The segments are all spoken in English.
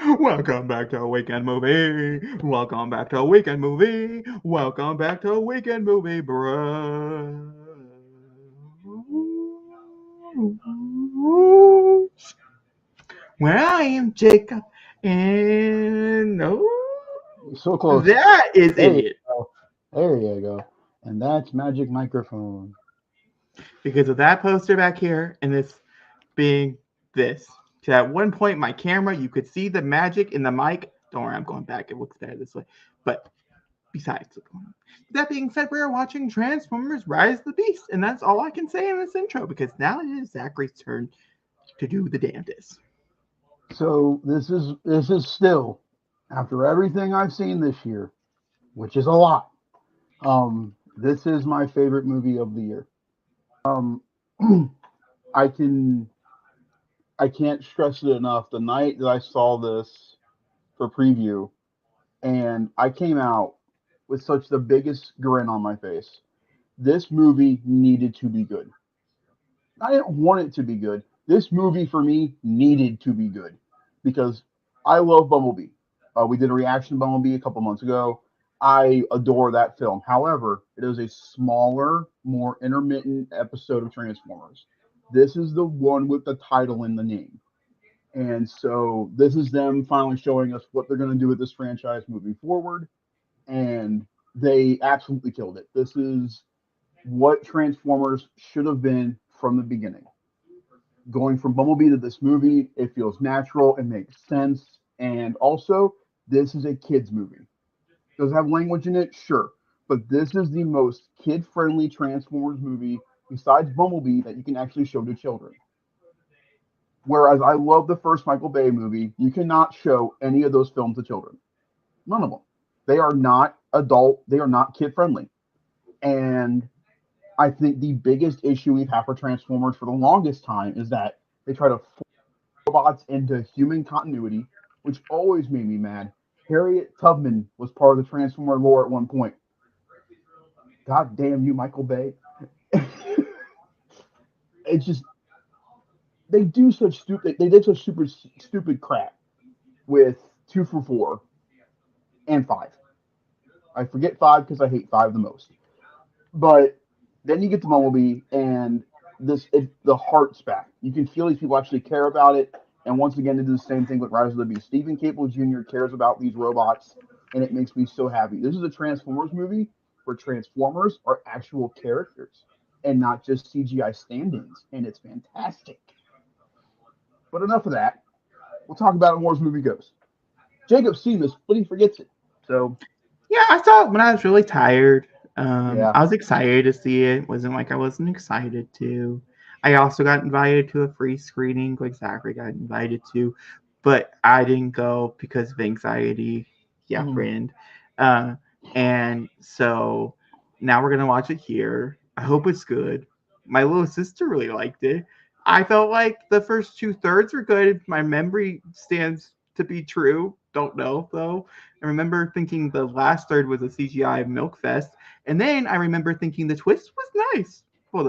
Welcome back to a weekend movie. Welcome back to a weekend movie. Welcome back to a weekend movie, bro. Well, I am Jacob, and So close. that is There you idiot. go. There you go. And that's Magic Microphone. Because of that poster back here and this being this. So at one point, my camera, you could see the magic in the mic. Don't worry, I'm going back. It looks better this way. But besides, that being said, we are watching Transformers Rise of the Beast. And that's all I can say in this intro because now it is Zachary's turn to do the damnedest. So this is still after everything I've seen this year, which is a lot. This is my favorite movie of the year. Um, I can I can't stress it enough. The night that I saw this for preview, and I came out with such the biggest grin on my face. This movie needed to be good. I didn't want it to be good. This movie for me needed to be good because I love Bumblebee. We did a reaction to Bumblebee a couple months ago. I adore that film. However, it is a smaller, more intermittent episode of Transformers. This is the one with the title in the name. And so this is them finally showing us what they're going to do with this franchise moving forward. And they absolutely killed it. This is what Transformers should have been from the beginning. Going from Bumblebee to this movie, it feels natural, it makes sense, and also this is a kids movie. Does it have language in it? Sure, but this is the most kid-friendly Transformers movie besides Bumblebee that you can actually show to children. Whereas I love the first Michael Bay movie, you cannot show any of those films to children. None of them. They are not adult. They are not kid-friendly. And I think the biggest issue we've had for Transformers for the longest time is that they try to force robots into human continuity, which always made me mad. Harriet Tubman was part of the Transformer lore at one point. God damn you, Michael Bay. It's just they did such super stupid crap with 2 for 4 and 5. I forget 5 because I hate 5 the most. But then you get to Bumblebee, and the heart's back. You can feel these people actually care about it. And once again, they do the same thing with Rise of the Beast. Stephen Cable Jr. cares about these robots, and it makes me so happy. This is a Transformers movie where Transformers are actual characters and not just CGI stand-ins, and it's fantastic. But enough of that. We'll talk about it more as the movie goes. Jacob's seen this, but he forgets it. So Yeah, I saw it when I was really tired. yeah. I was excited to see it. It wasn't like I wasn't excited to. I also got invited to a free screening, like Zachary got invited to, but I didn't go because of anxiety. Yeah, Mhm. friend. Uh, and so now we're gonna watch it here. I hope it's good. My little sister really liked it. I felt like the first 2/3 were good. My memory stands to be true. Don't know though. I remember thinking the last third was a CGI milk fest, and then I remember thinking the twist was nice. Well,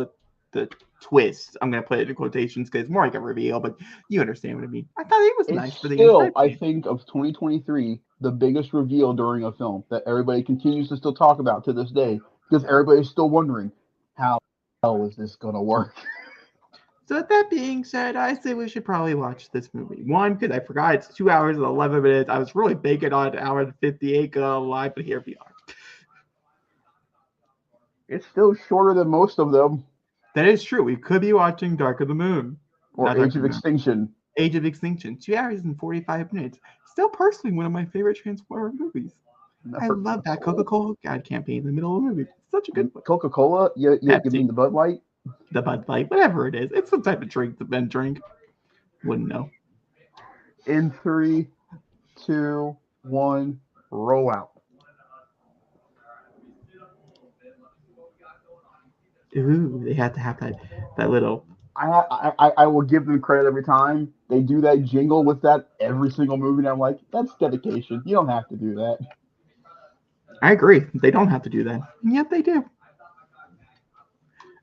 the twist, I'm gonna put it in quotations because it's more like a reveal, but you understand what I mean. I thought it was It's nice for the still, I inception. think, of 2023, the biggest reveal during a film that everybody continues to still talk about to this day because everybody's still wondering how the hell is this gonna work. So with that being said, I say we should probably watch this movie. One, because I forgot it's 2 hours and 11 minutes. I was really banking on an hour and 58 go live, but here we are. It's still shorter than most of them, That is true. We could be watching Dark of the Moon. or Not Dark Age of of the Moon. Extinction. Age of Extinction, 2 hours and 45 minutes. Still personally one of my favorite Transformer movies. I love that Coca Cola ad campaign in the middle of the movie. It's such a good one. Coca Cola? You Pepsi, mean the Bud Light? the Bud Light, whatever it is. It's some type of drink the men drink. Wouldn't know. In three, two, one, roll out. Ooh, they had to have that little. I will give them credit every time they do that jingle with that every single movie. And I'm like, that's dedication. You don't have to do that. I agree. They don't have to do that, and yet they do.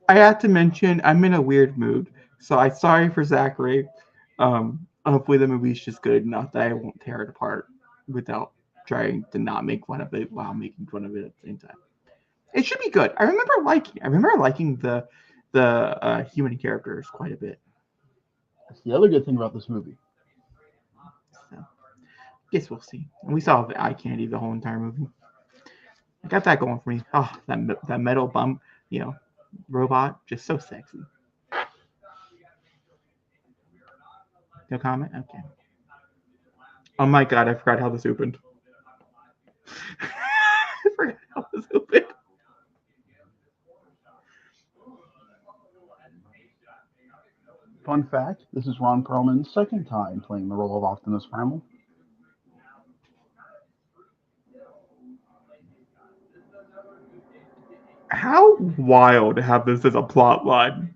I had to mention I'm in a weird mood, so I'm sorry for Zachary. hopefully the movie's just good enough that I won't tear it apart without trying to not make fun of it while making fun of it at the same time. It should be good. I remember liking the human characters quite a bit. That's the other good thing about this movie. So, guess we'll see. And we saw the eye candy the whole entire movie. I got that going for me. Oh, that metal bump, robot, just so sexy. No comment? Okay. Oh my god, I forgot how this opened. I forgot how this opened. Fun fact, this is Ron Perlman's second time playing the role of Optimus Primal. How wild to have this as a plot line.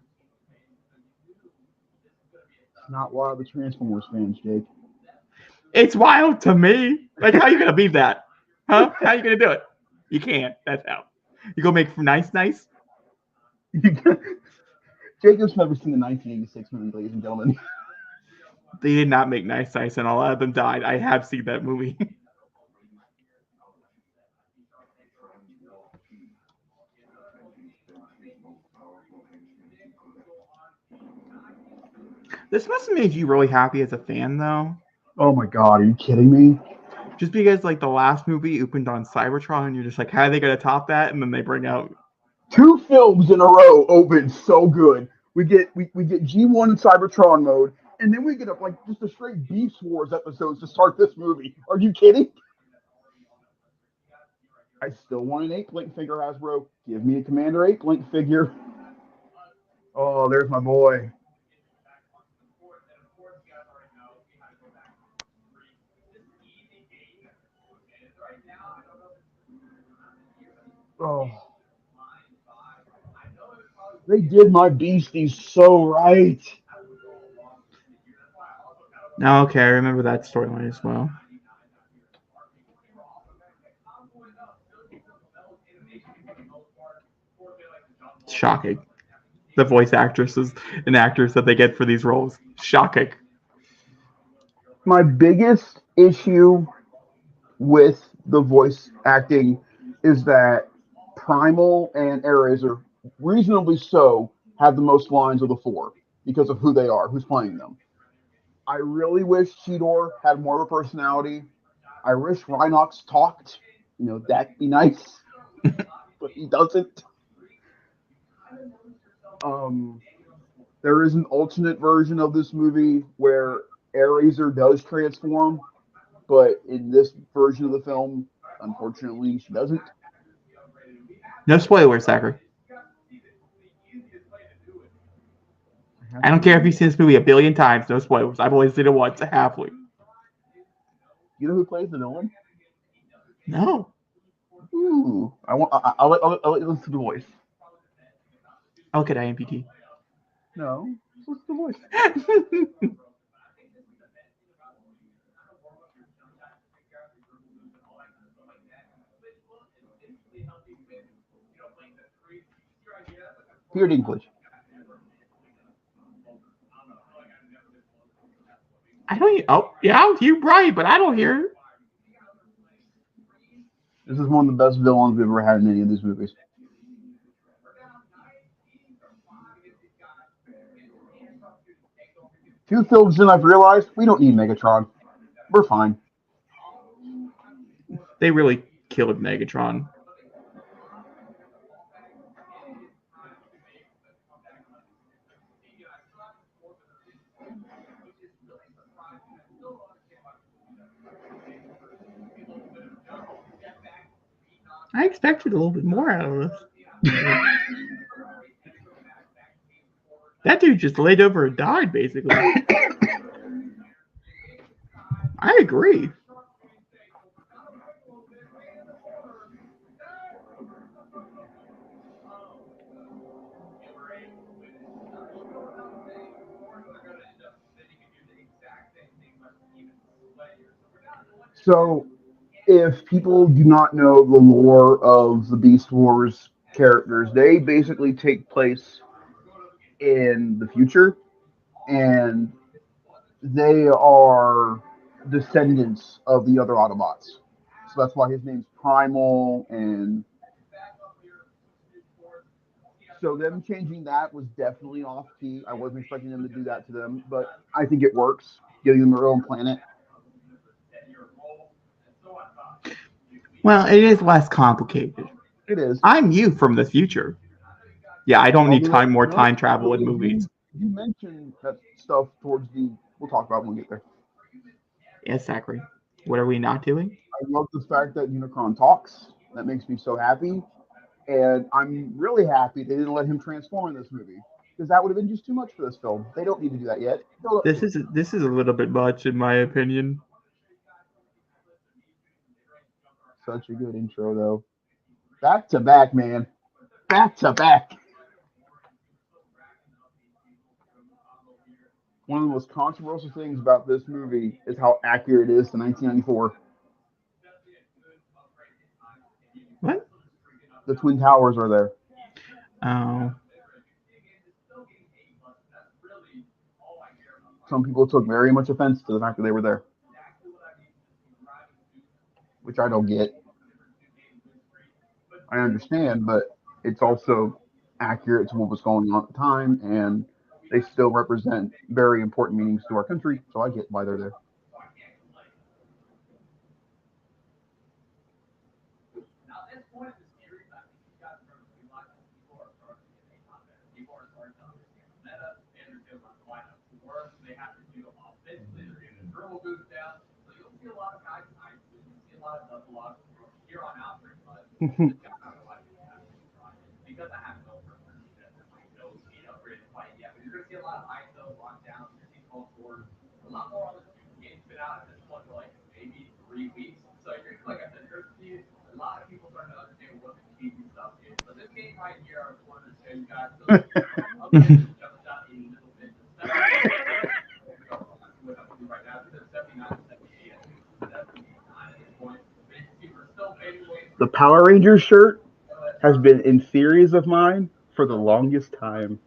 It's not wild to Transformers fans, Jake. It's wild to me. Like, how are you going to beat that? Huh? How are you going to do it? You can't. That's how. You go make nice? Jacob's never seen the 1986 movie, ladies and gentlemen. They did not make nice, and a lot of them died. I have seen that movie. This must have made you really happy as a fan, though. Oh my god, are you kidding me? Just because, like, the last movie opened on Cybertron, and you're just like, how are they going to top that? And then they bring out 2 films in a row open so good. We get G1 in Cybertron mode, and then we get up like just a straight Beast Wars episodes to start this movie. Are you kidding? I still want an 8-link figure, Hasbro. Give me a Commander 8-link figure. Oh, there's my boy. Oh. They did my beasties so right. No, okay, I remember that storyline as well. Shocking. The voice actresses and actors that they get for these roles. Shocking. My biggest issue with the voice acting is that Primal and Airazor, reasonably so, have the most lines of the 4 because of who they are, who's playing them. I really wish Cheetor had more of a personality. I wish Rhinox talked. That'd be nice. But he doesn't. There is an alternate version of this movie where Airazor does transform, but in this version of the film, unfortunately, she doesn't. No spoilers, Zachary. I don't care if you've seen this movie a billion times. No spoilers. I've only seen it once, halfway. You know who plays the villain? No. Ooh, I'll let you listen to the voice. I'll look at IMPT. No, listen to the voice. Peter Dinklage. I don't. Oh, yeah, you're right, but I don't hear it. This is one of the best villains we've ever had in any of these movies. Few films in, I've realized we don't need Megatron. We're fine. They really killed Megatron. I expected a little bit more out of this. That dude just laid over and died, basically. I agree. So, if people do not know the lore of the Beast Wars characters, they basically take place in the future, and they are descendants of the other Autobots. So that's why his name's Primal, and so them changing that was definitely off key. I wasn't expecting them to do that to them, but I think it works, giving them their own planet. Well, it is less complicated. It is. I'm you from the future. Yeah, I don't need Although, more no, time travel in so movies. you mentioned that stuff towards the. We'll talk about it when we get there. Yes, Zachary. What are we not doing? I love the fact that Unicron talks. That makes me so happy. And I'm really happy they didn't let him transform in this movie because that would have been just too much for this film. They don't need to do that yet. This is a little bit much, in my opinion. Such a good intro, though. Back to back, man. Back to back. One of the most controversial things about this movie is how accurate it is to 1994. What? The Twin Towers are there. Oh, Some people took very much offense to the fact that they were there, which I don't get. I understand, but it's also accurate to what was going on at the time, and they still represent very important meanings to our country. So I get why they're there. The Power Rangers shirt has been in series of mine for the longest time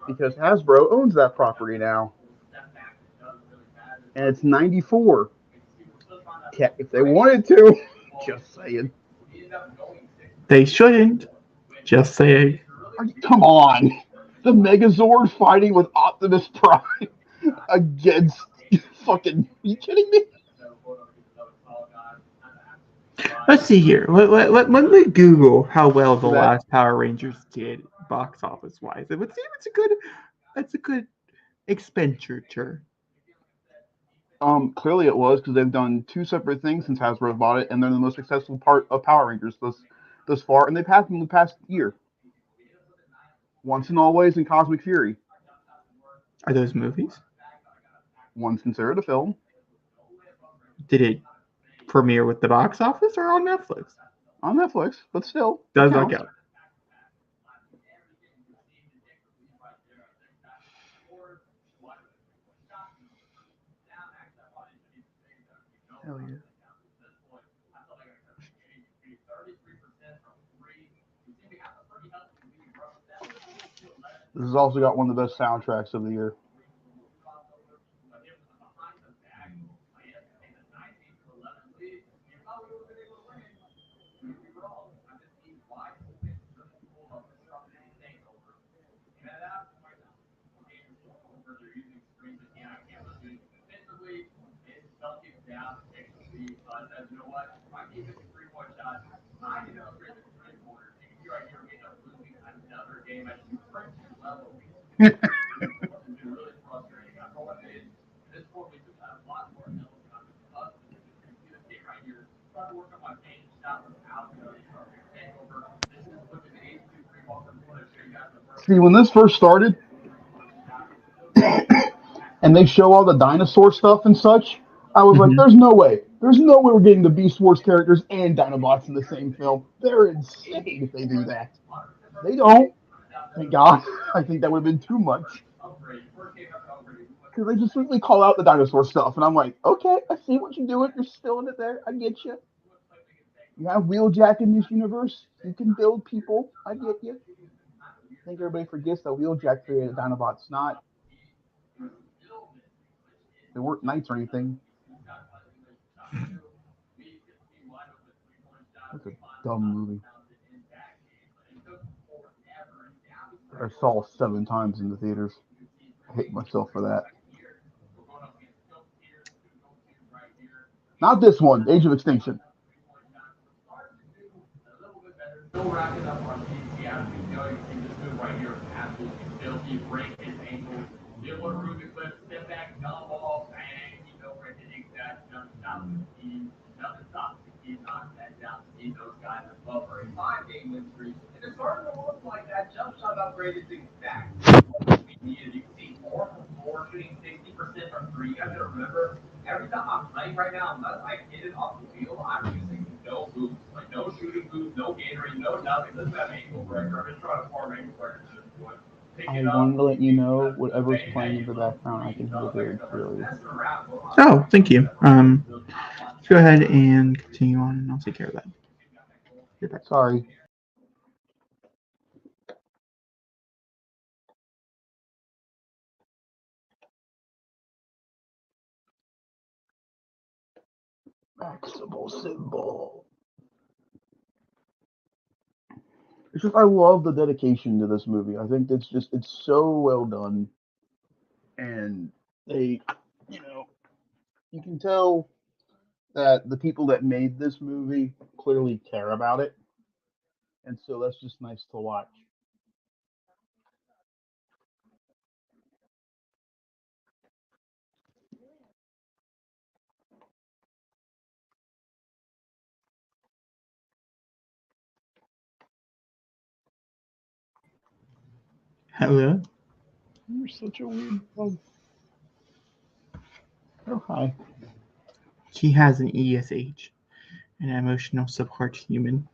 because Hasbro owns that property now, and it's 94. If they wanted to, just saying. they shouldn't. Just saying. Come on, the Megazord fighting with Optimus Prime against fucking. Are you kidding me? Let's see here. Let me Google how well the That last Power Rangers did box office wise. It would seem it's a good expenditure. clearly it was because they've done two separate things since Hasbro bought it, and they're the most successful part of Power Rangers thus far, and they've had them the past year. Once and Always and Cosmic Fury. Are those movies? One's considered a film. Did it premiere with the box office or on Netflix? On Netflix, but still. Does not count. Hell yeah. This has also got one of the best soundtracks of the year. See, when this first started, and they show all the dinosaur stuff and such, I was like, Mhm. there's no way. There's no way we're getting the Beast Wars characters and Dinobots in the same film. They're insane if they do that. They don't. Thank God. I think that would have been too much. Because they just simply call out the dinosaur stuff. And I'm like, okay, I see what you're doing. You're still in it there. I get you. You have Wheeljack in this universe. You can build people. I get you. I think everybody forgets that Wheeljack created Dinobots, not They weren't knights or anything. That's a dumb movie. I saw 7 times in the theaters. I hate myself for that. Not this one, Age of Extinction. Still wrapping up on PCM. You know, you see this move right here, absolutely still. He break his ankle. Didn't want to ruin the clip. Step back, jump ball, bang. You know where to take that jump stop. Nothing stops the key, knock that down. See those guys above for a 5-game win streak. And it's starting to look like that jump shot upgraded things back. You can see 4 from 4, shooting 60% from 3. You guys gotta remember, every time I'm playing right now, unless I hit it off the field, I'm using no boots, like no shooting boots, no Gatorade, no nothing. Doesn't have ankle breaker. I'm just trying to farm ankle breakers at this point. I wanted to let you know whatever's playing in the background, I can hear very clearly. Oh, thank you. Go ahead and continue on, and I'll take care of that. Get back. Sorry. Maximal symbol. It's just I love the dedication to this movie. I think it's so well done, and they, you can tell that the people that made this movie clearly care about it, and so that's just nice to watch. Hello. You're such a weird bug. Oh hi. She has an ESH, an emotional support human.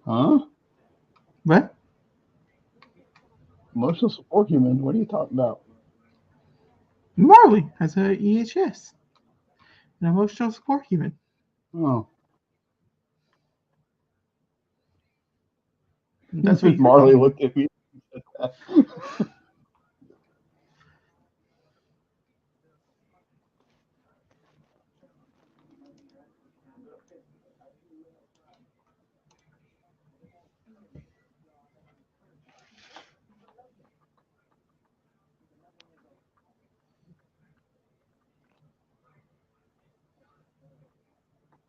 Huh? What? Emotional support human? What are you talking about? Marley has a EHS, an emotional support human. Oh. That's what you Marley think. looked at me and said that.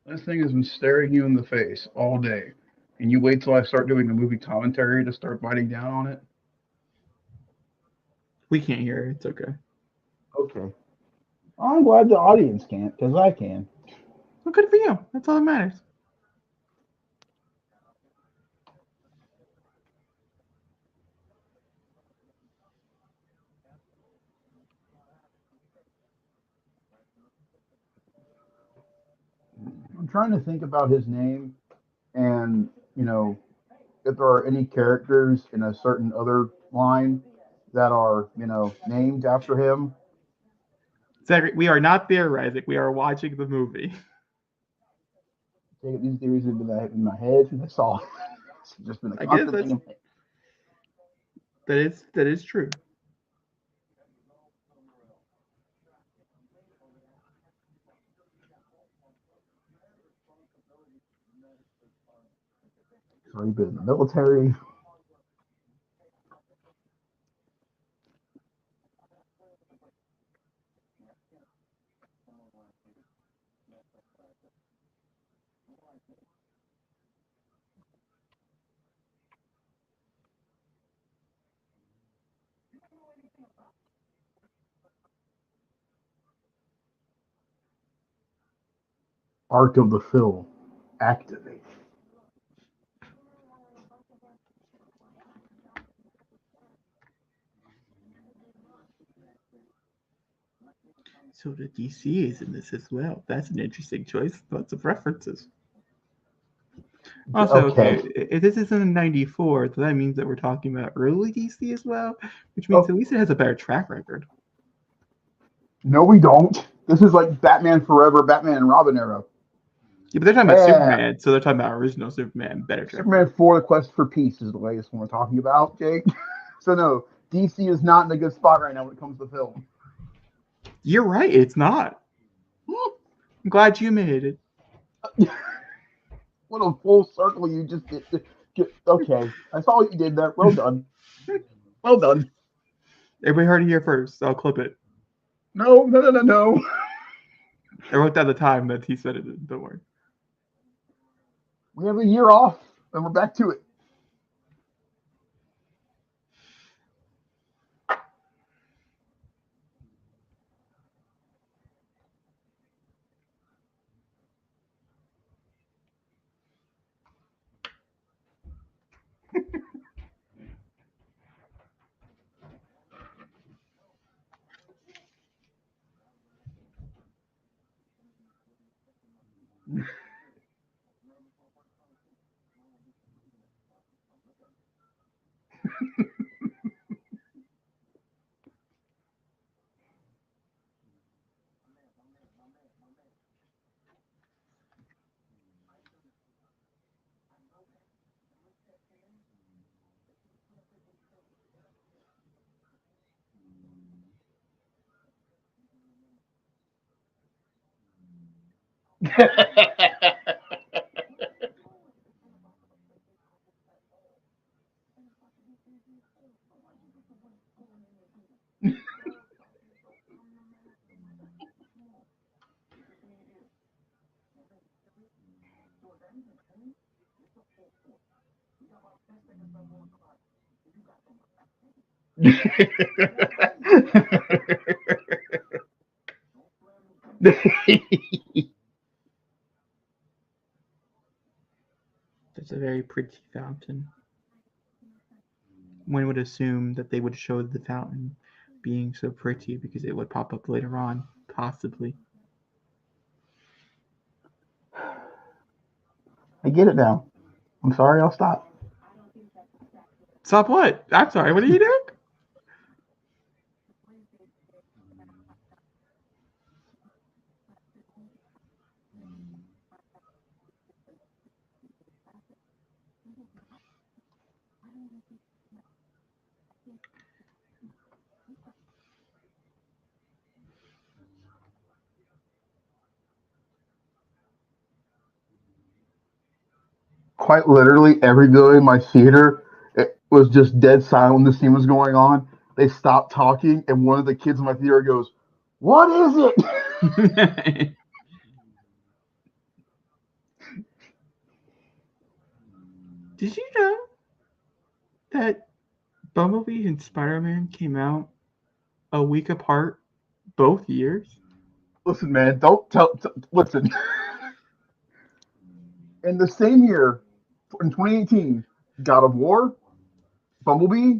This thing has been staring you in the face all day. And you wait till I start doing a movie commentary to start biting down on it? We can't hear her. It's okay. Okay. I'm glad the audience can't, because I can. Well, good for you. That's all that matters. I'm trying to think about his name and, if there are any characters in a certain other line that are, named after him. Zachary, we are not there, Isaac. We are watching the movie. These theories have been in my head, and that's all. It's just been a constant thing in my head. That is true. He's already been in the military. Arc of the film. Activate. So the DC is in this as well. That's an interesting choice. Lots of references. Also, okay, if this is in '94, so that means that we're talking about early DC as well, which means at least it has a better track record. No, we don't. This is like Batman Forever, Batman and Robin era. Yeah, but they're talking about Yeah. Superman, so they're talking about original Superman, better director. Superman 4: The Quest for Peace is the latest one we're talking about, Jake. So no, DC is not in a good spot right now when it comes to film. You're right, it's not. I'm glad you made it. What a full circle you just did. Okay, I saw what you did there. Well done. Well done. Everybody heard it here first. I'll clip it. No, no, no, no, no. I wrote down the time that he said it. Don't worry. We have a year off, and we're back to it. That's a very pretty fountain. One would assume that they would show the fountain being so pretty because it would pop up later on, possibly. I get it now. I'm sorry, I'll stop. Stop what? I'm sorry, what are you doing? Quite literally, every building in my theater it was just dead silent when the scene was going on. They stopped talking, and one of the kids in my theater goes, "What is it?" Did you know that Bumblebee and Spider-Man came out a week apart both years? Listen, man, don't tell. Listen, in the same year, in 2018, God of War, Bumblebee,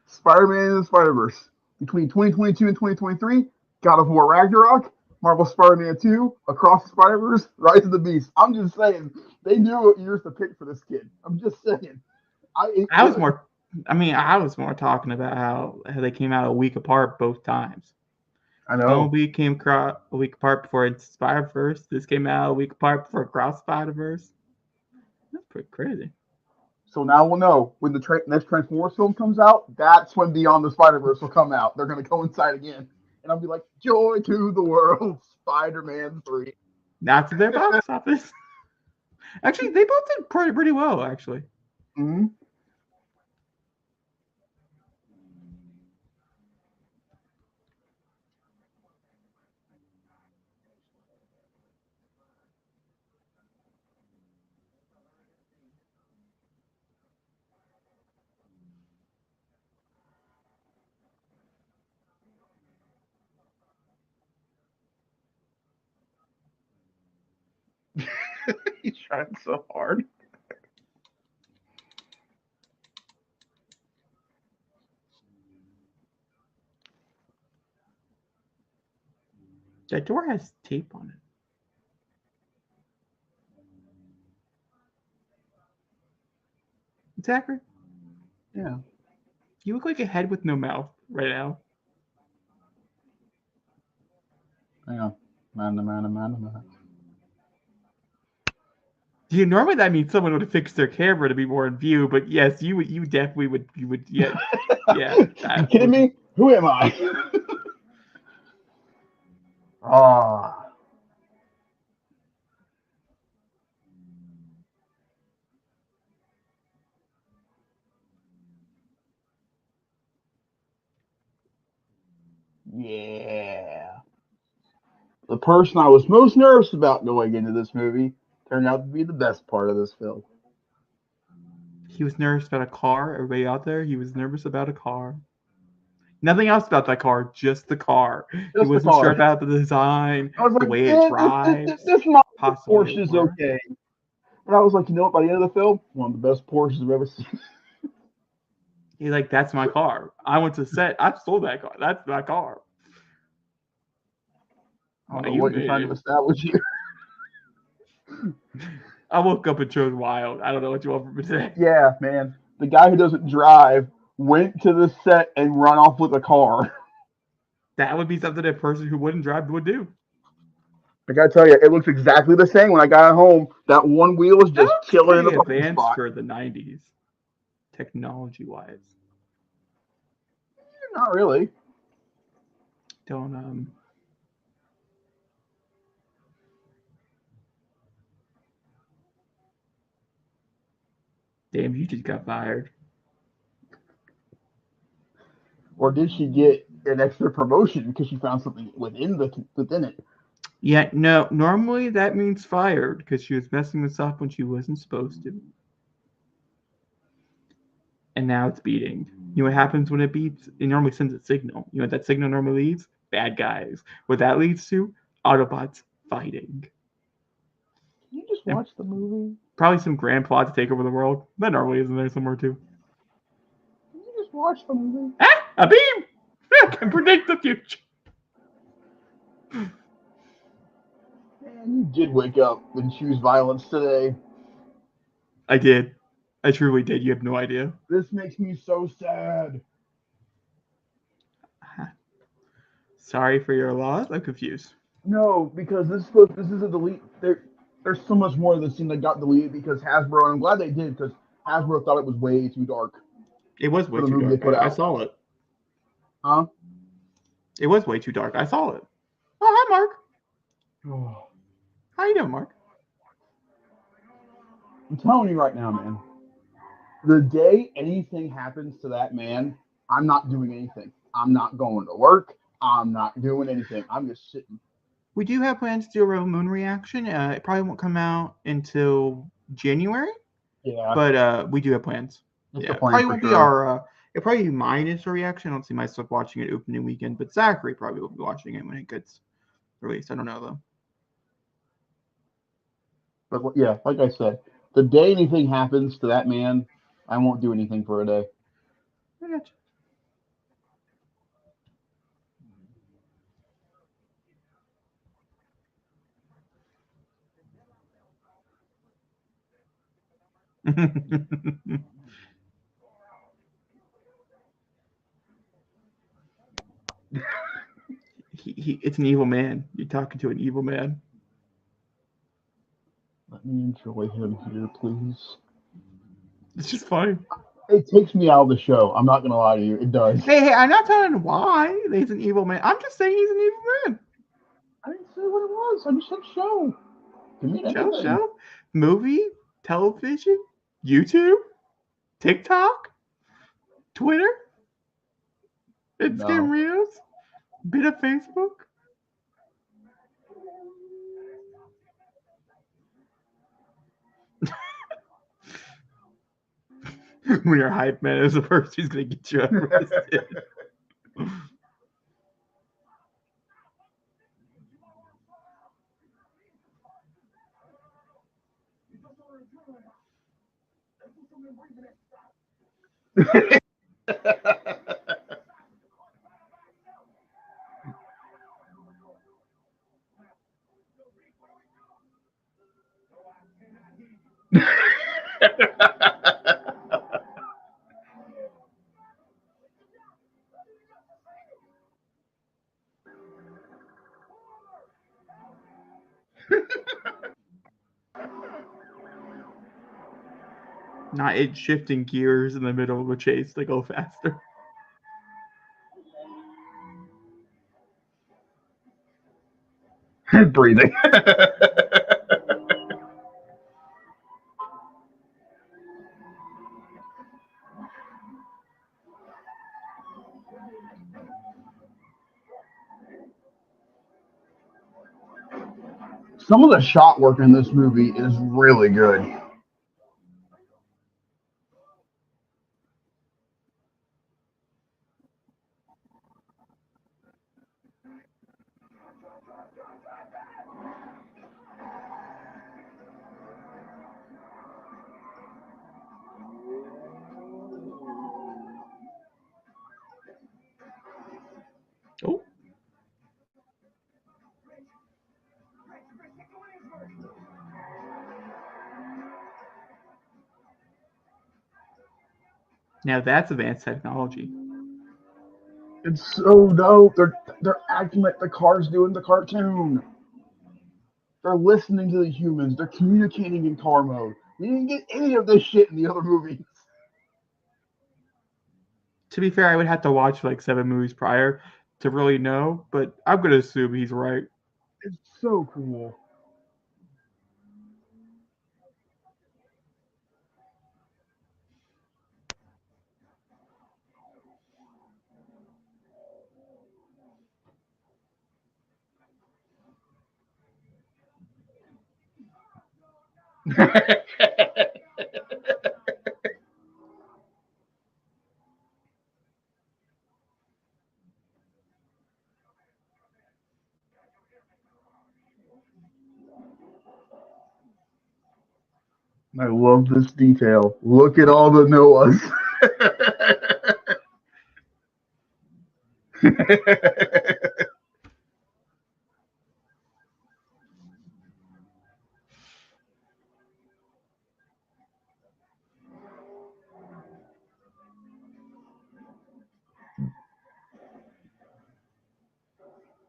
Spider-Man and the Spider-Verse. Between 2022 and 2023, God of War Ragnarok, Marvel Spider-Man 2, Across the Spider-Verse, Rise of the Beast. I'm just saying, they knew what years to pick for this kid. I'm just saying. I was more. I mean, I was more talking about how they came out a week apart both times. I know. Bumblebee came a week apart before Spider-Verse. This came out a week apart before Across Spider-Verse. That's pretty crazy. So now we'll know when the next Transformers film comes out. That's when Beyond the Spider-Verse will come out. They're going to coincide again, and I'll be like, "Joy to the world, Spider-Man 3." That's their box office. Actually, they both did pretty well. Actually, Mm-hmm. He's trying so hard. that door has tape on it. Zachary, Yeah. you look like a head with no mouth right now. Hang on. Man. Normally that means someone would fix their camera to be more in view, but yes, you definitely would, yeah. You kidding me? Who am I? Ah. Yeah. The person I was most nervous about going into this movie turned out to be the best part of this film. He was nervous about a car. Everybody out there, he was nervous about a car. Nothing else about that car, just the car. He Just the wasn't sure car. about the design, I was the like, way it drives. this model Possibly Porsche it is works. okay. But I was like, you know what? By the end of the film, one of the best Porsches I've ever seen. He's like, that's my car. I went to set. I stole that car. That's my car. I don't know what you're trying to establish here. I woke up and chose wild. I don't know what you want from me today. Yeah, man. The guy who doesn't drive went to the set and run off with a car. That would be something a person who wouldn't drive would do. I gotta tell you, it looks exactly the same when I got home. That one wheel was just chilling in the parking advanced spot. for the 90s, technology-wise. Not really. Don't Damn, you just got fired. Or did she get an extra promotion because she found something within it? Yeah, no. Normally that means fired because she was messing with stuff when she wasn't supposed to. And now it's beating. You know what happens when it beeps? It normally sends a signal. You know what that signal normally leads? Bad guys. What that leads to? Autobots fighting. Can you just watch the movie? Probably some grand plot to take over the world. That normally isn't there somewhere too. Can you just watch the movie? Ah, a beam! I can predict the future. Man, you did wake up and choose violence today. I did. I truly did. You have no idea. This makes me so sad. Sorry for your loss. I'm confused. No, because this is a delete. There's so much more of the scene that got deleted because Hasbro, and I'm glad they did because Hasbro thought it was way too dark. It was way for the too movie dark. they put I out. saw it. Huh? It was way too dark. I saw it. Oh, hi, Mark. Oh. How you doing, Mark? I'm telling you right now, man. The day anything happens to that man, I'm not doing anything. I'm not going to work. I'm not doing anything. I'm just sitting. We do have plans to do a Rebel Moon reaction. It probably won't come out until January. Yeah. But we do have plans. It's Yeah, a plan probably for won't sure. be our. It probably be mine initial reaction. I don't see myself watching it opening weekend, but Zachary probably will be watching it when it gets released. I don't know though. But yeah, like I said, the day anything happens to that man, I won't do anything for a day. I got you. It's an evil man. You're talking to an evil man. Let me enjoy him here, please. It's just funny. It takes me out of the show. I'm not gonna lie to you. It does. Hey, I'm not telling why he's an evil man. I'm just saying he's an evil man. I didn't say what it was. I just said show. Can mean anything. Show, movie, television, YouTube, TikTok, Twitter, Instagram Reels, bit of Facebook. When you're hype man as a person who's gonna get you arrested. Not it shifting gears in the middle of a chase to go faster. Breathing. Some of the shot work in this movie is really good. Oh, now that's advanced technology. It's so dope. They're acting like the car's doing the cartoon. They're listening to the humans. They're communicating in car mode. We didn't get any of this shit in the other movies. To be fair, I would have to watch like 7 movies prior to really know, but I'm gonna assume he's right. It's so cool. I love this detail. Look at all the Noahs.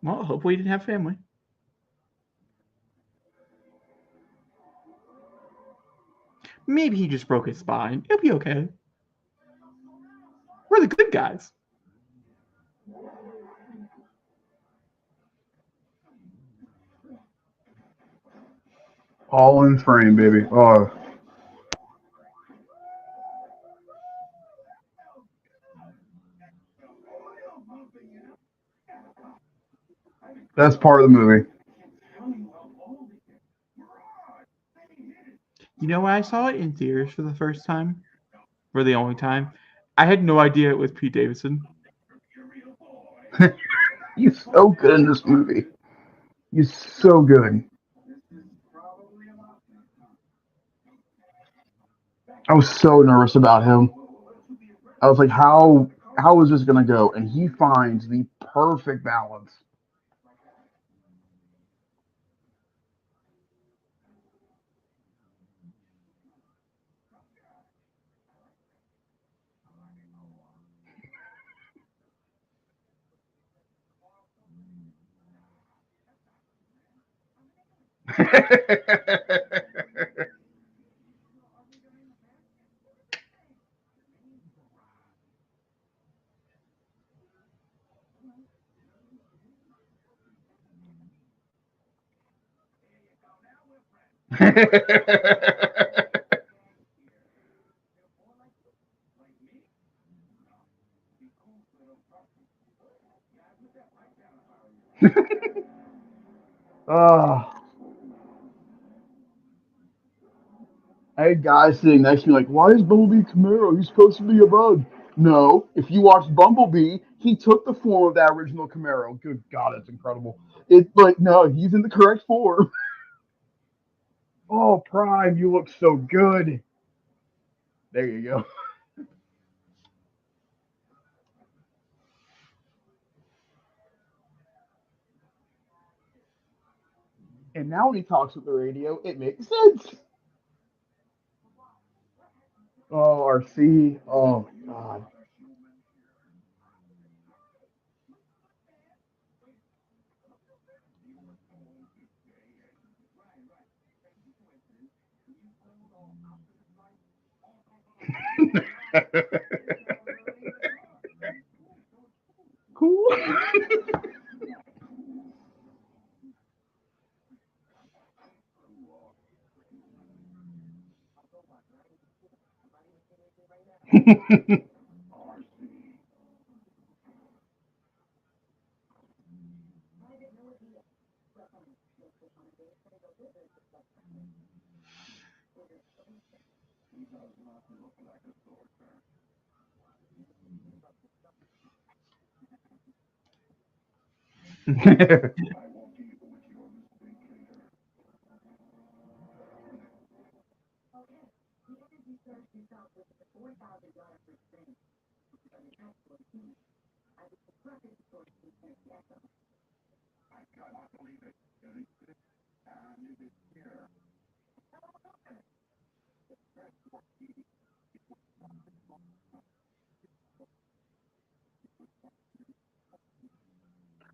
Well, hopefully he didn't have family. Maybe he just broke his spine. He'll be okay. We're the good guys. All in frame, baby. Oh, that's part of the movie. You know, when I saw it in theaters for the first time, for the only time, I had no idea it was Pete Davidson. He's so good in this movie. He's so good. I was so nervous about him. I was like, how is this gonna go? And he finds the perfect balance. Oh, I had guys sitting next to me like, why is Bumblebee Camaro? He's supposed to be a bug. No, if you watch Bumblebee, he took the form of that original Camaro. Good God, that's incredible. It's like, no, he's in the correct form. Oh, Prime, you look so good. There you go. And now when he talks with the radio, it makes sense. Oh, RC. Oh, God. Cool.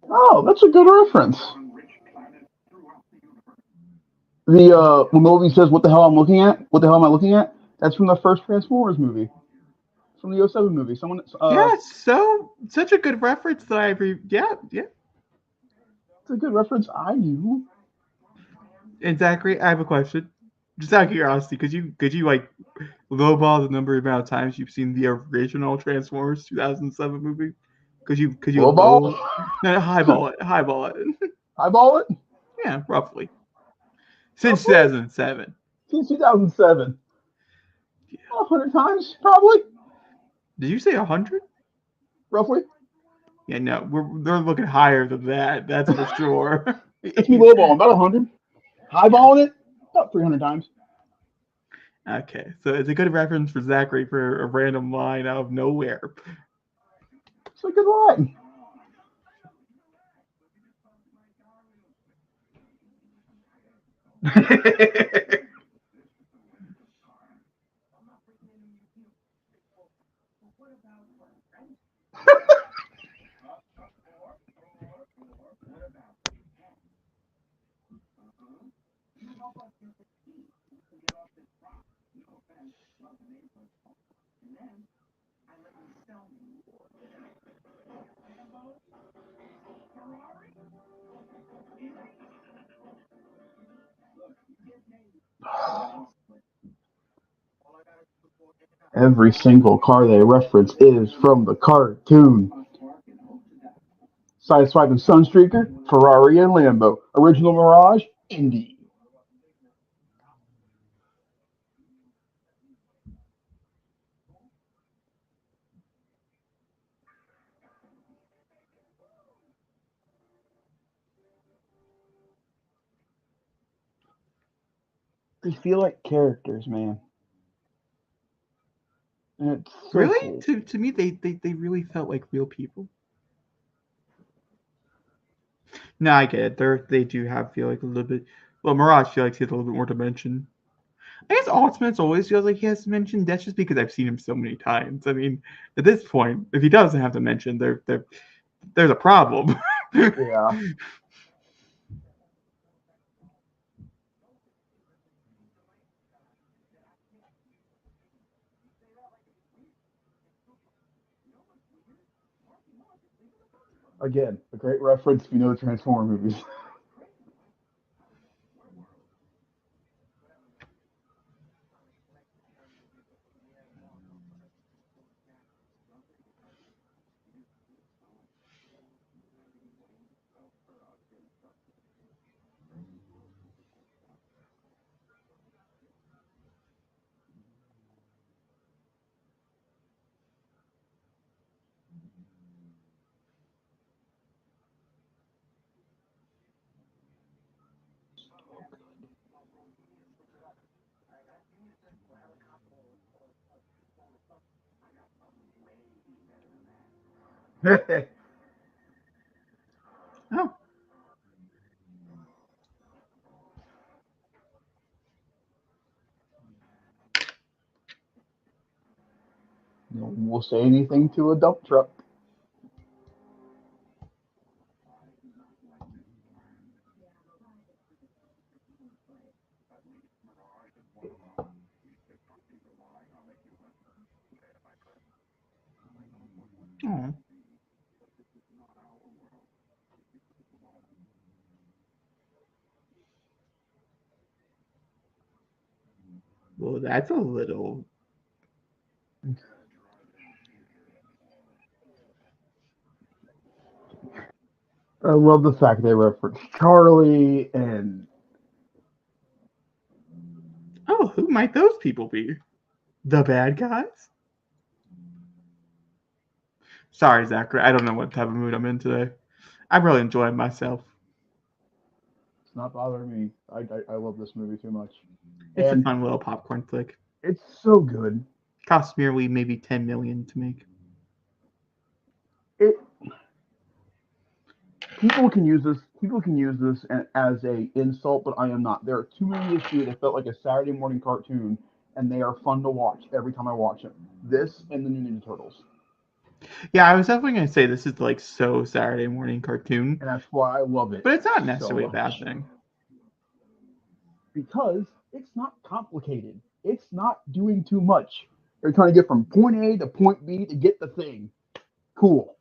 Oh, that's a good reference. The when Moby says, "What the hell I'm looking at? What the hell am I looking at?" That's from the first Transformers movie, from the '07 movie. Someone, Yeah, so such a good reference that yeah. it's a good reference. I knew. And Zachary, I have a question. Just out of curiosity, could you like lowball the number of amount of times you've seen the original Transformers 2007 movie? Could you Low ball, low no highball it eyeball it. yeah roughly since Roughly 2007. since 2007, 100 times probably. Did you say 100? Roughly. Yeah, no, they're looking higher than that. That's for sure. That's me lowballing about 100. Yeah. Highballing it about 300 times. Okay, so it's a good reference for Zachary for a random line out of nowhere. It's a good line. Every single car they reference is from the cartoon. Sideswipe and Sunstreaker, Ferrari and Lambo. Original Mirage, Indy. They feel like characters, man. And it's so Really? cool. To me, they really felt like real people. No, I get it. They do have feel like a little bit. Well, Mirage feel like he has a little bit more dimension. I guess Ultimates always feels like he has dimension. That's just because I've seen him so many times. I mean, at this point, if he doesn't have dimension, there's a problem. Yeah. Again, a great reference if you know the Transformer movies. Oh, No one will say anything to a dump truck. Oh. Well, that's a little. I love the fact they reference Charlie and Oh, who might those people be? The bad guys? Sorry, Zachary. I don't know what type of mood I'm in today. I'm really enjoying myself. it's not bothering me. I love this movie too much. It's a And fun little popcorn flick. it's so good. Cost merely maybe 10 million to make. It people can use this. People can use this as a insult, but I am not. There are too many this year that felt like a Saturday morning cartoon, and they are fun to watch every time I watch them. This and the new Ninja Turtles, Yeah, I was definitely gonna say this is like so Saturday morning cartoon, and that's why I love it. but it's not so necessarily a bad much. thing. Because it's not complicated. It's not doing too much. They're trying to get from point A to point B to get the thing. Cool.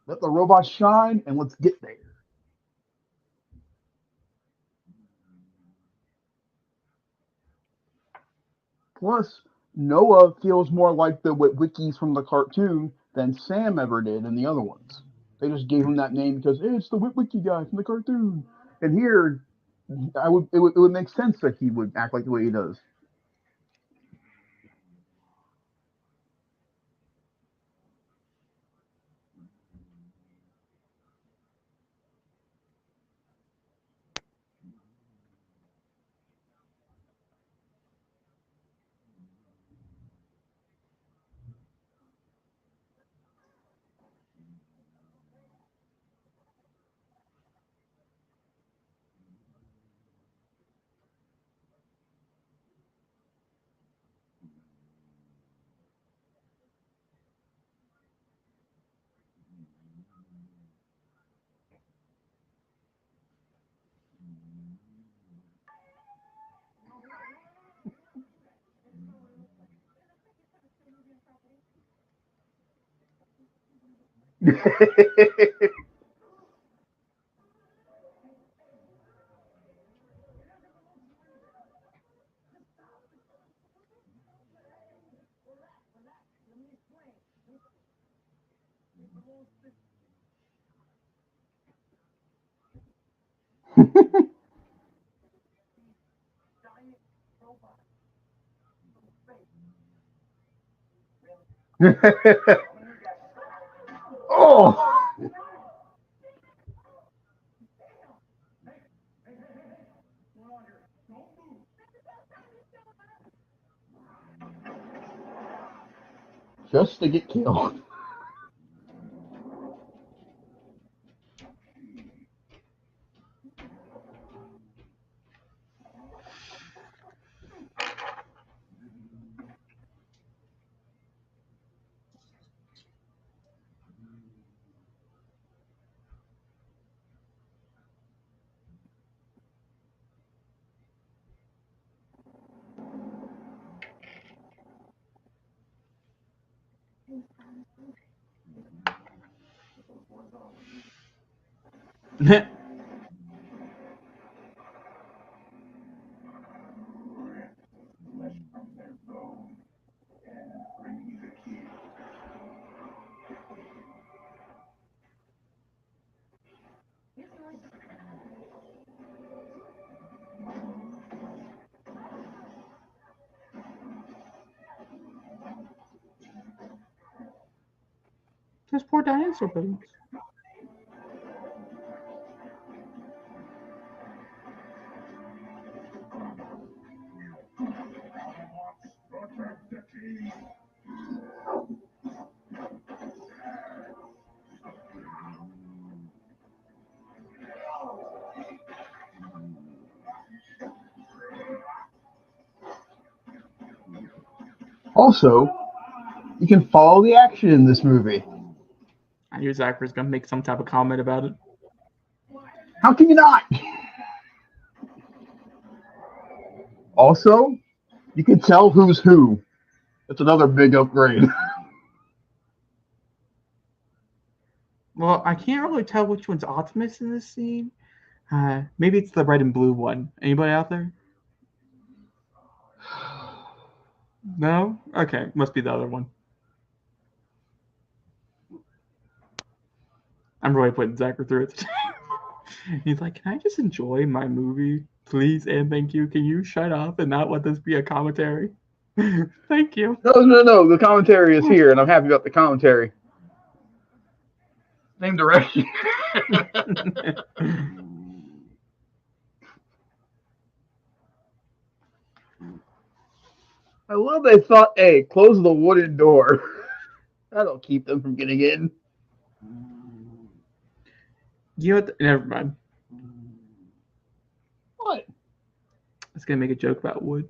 Let the robots shine and let's get there. Plus, Noah feels more like the Wikis from the cartoon than Sam ever did in the other ones. They just gave him that name because hey, it's the Wiki guy from the cartoon. And here, it would make sense that he would act like the way he does. Oh, just to get killed. Those poor dinosaur bones. Also, you can follow the action in this movie. I knew Zach was gonna make some type of comment about it. How can you not? Also, you can tell who's who. It's another big upgrade. Well, I can't really tell which one's Optimus in this scene. Maybe it's the red and blue one. Anybody out there? No? Okay, must be the other one. I'm really putting Zachary through it. He's like, can I just enjoy my movie? Please and thank you. Can you shut up and not let this be a commentary? Thank you. No. The commentary is here, and I'm happy about the commentary. Same direction. I love they thought, hey, close the wooden door. That'll keep them from getting in. You know what? Never mind. What? I was gonna make a joke about wood.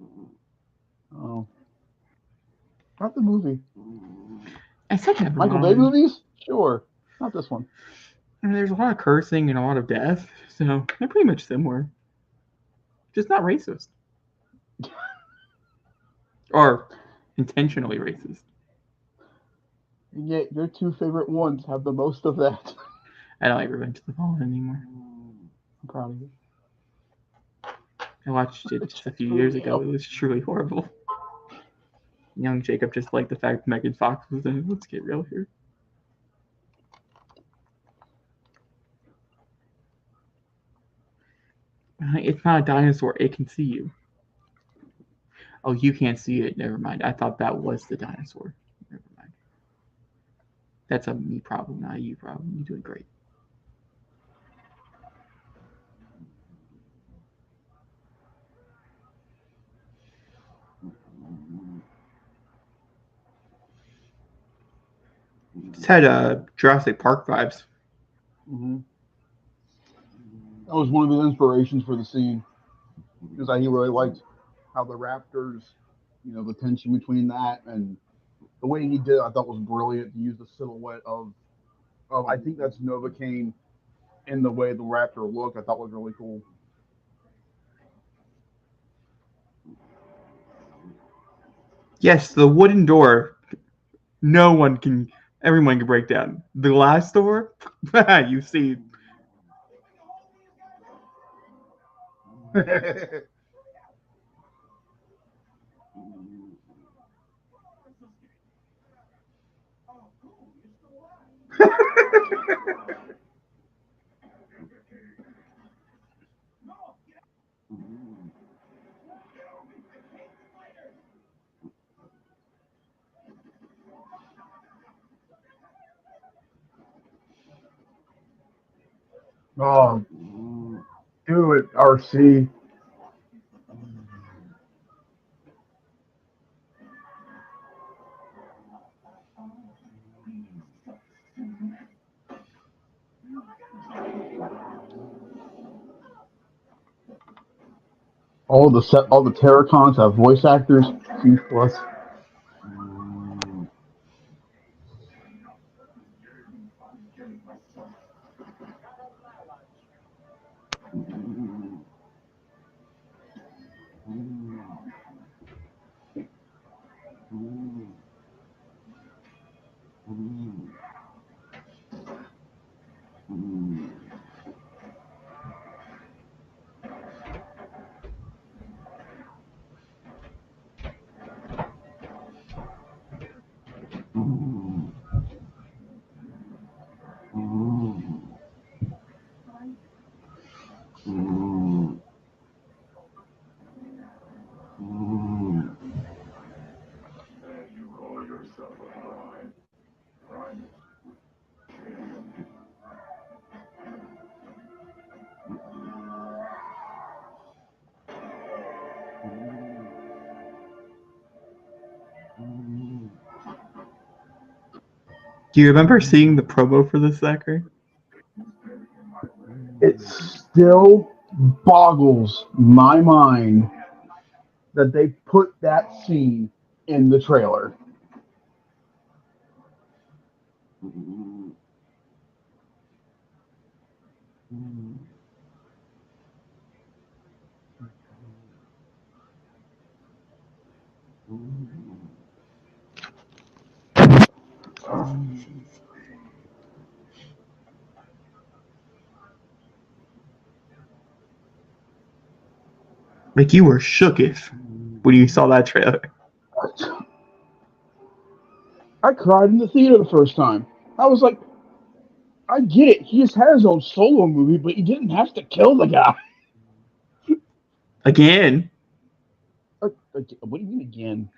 Oh. Not the movie. I said never Michael Bay mind. movies? Sure. Not this one. I mean, there's a lot of cursing and a lot of death, so they're pretty much similar. Just not racist. Or intentionally racist. And yet your two favorite ones have the most of that. I don't like Revenge of the Fallen anymore. I'm proud of you. I watched it just a few years ago. It was truly horrible. Young Jacob just liked the fact Megan Fox was in it. Let's get real here. It's not a dinosaur. It can see you. Oh, you can't see it. Never mind. I thought that was the dinosaur. Never mind. That's a me problem, not a you problem. You're doing great. Just had Jurassic Park vibes. Mm-hmm. That was one of the inspirations for the scene. Because he really liked how the Raptors, the tension between that and the way he did it, I thought was brilliant to use the silhouette of I think that's Novocaine in the way the Raptor looked. I thought was really cool. Yes, the wooden door. No one can. Everyone can break down. The glass door. You see. Oh, do it, RC. All the Terracons have voice actors. C plus. Do you remember seeing the promo for this, Zachary? It still boggles my mind that they put that scene in the trailer. Like you were shooketh when you saw that trailer. I cried in the theater the first time. I was like, I get it. He just had his own solo movie, but he didn't have to kill the guy. Again. What do you mean again?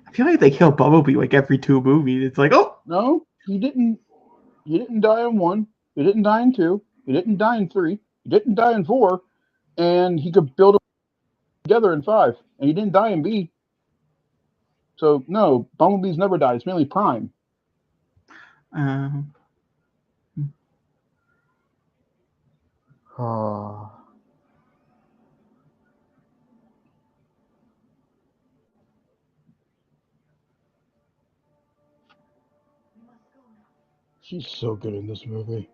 I feel like they kill Bumblebee like every 2 movies. It's like, oh, No, he didn't. He didn't die in 1. He didn't die in 2. He didn't die in 3. He didn't die in 4. And he could build them together in 5. And he didn't die in B. So no, Bumblebee's never died. It's mainly Prime. um, She's so good in this movie.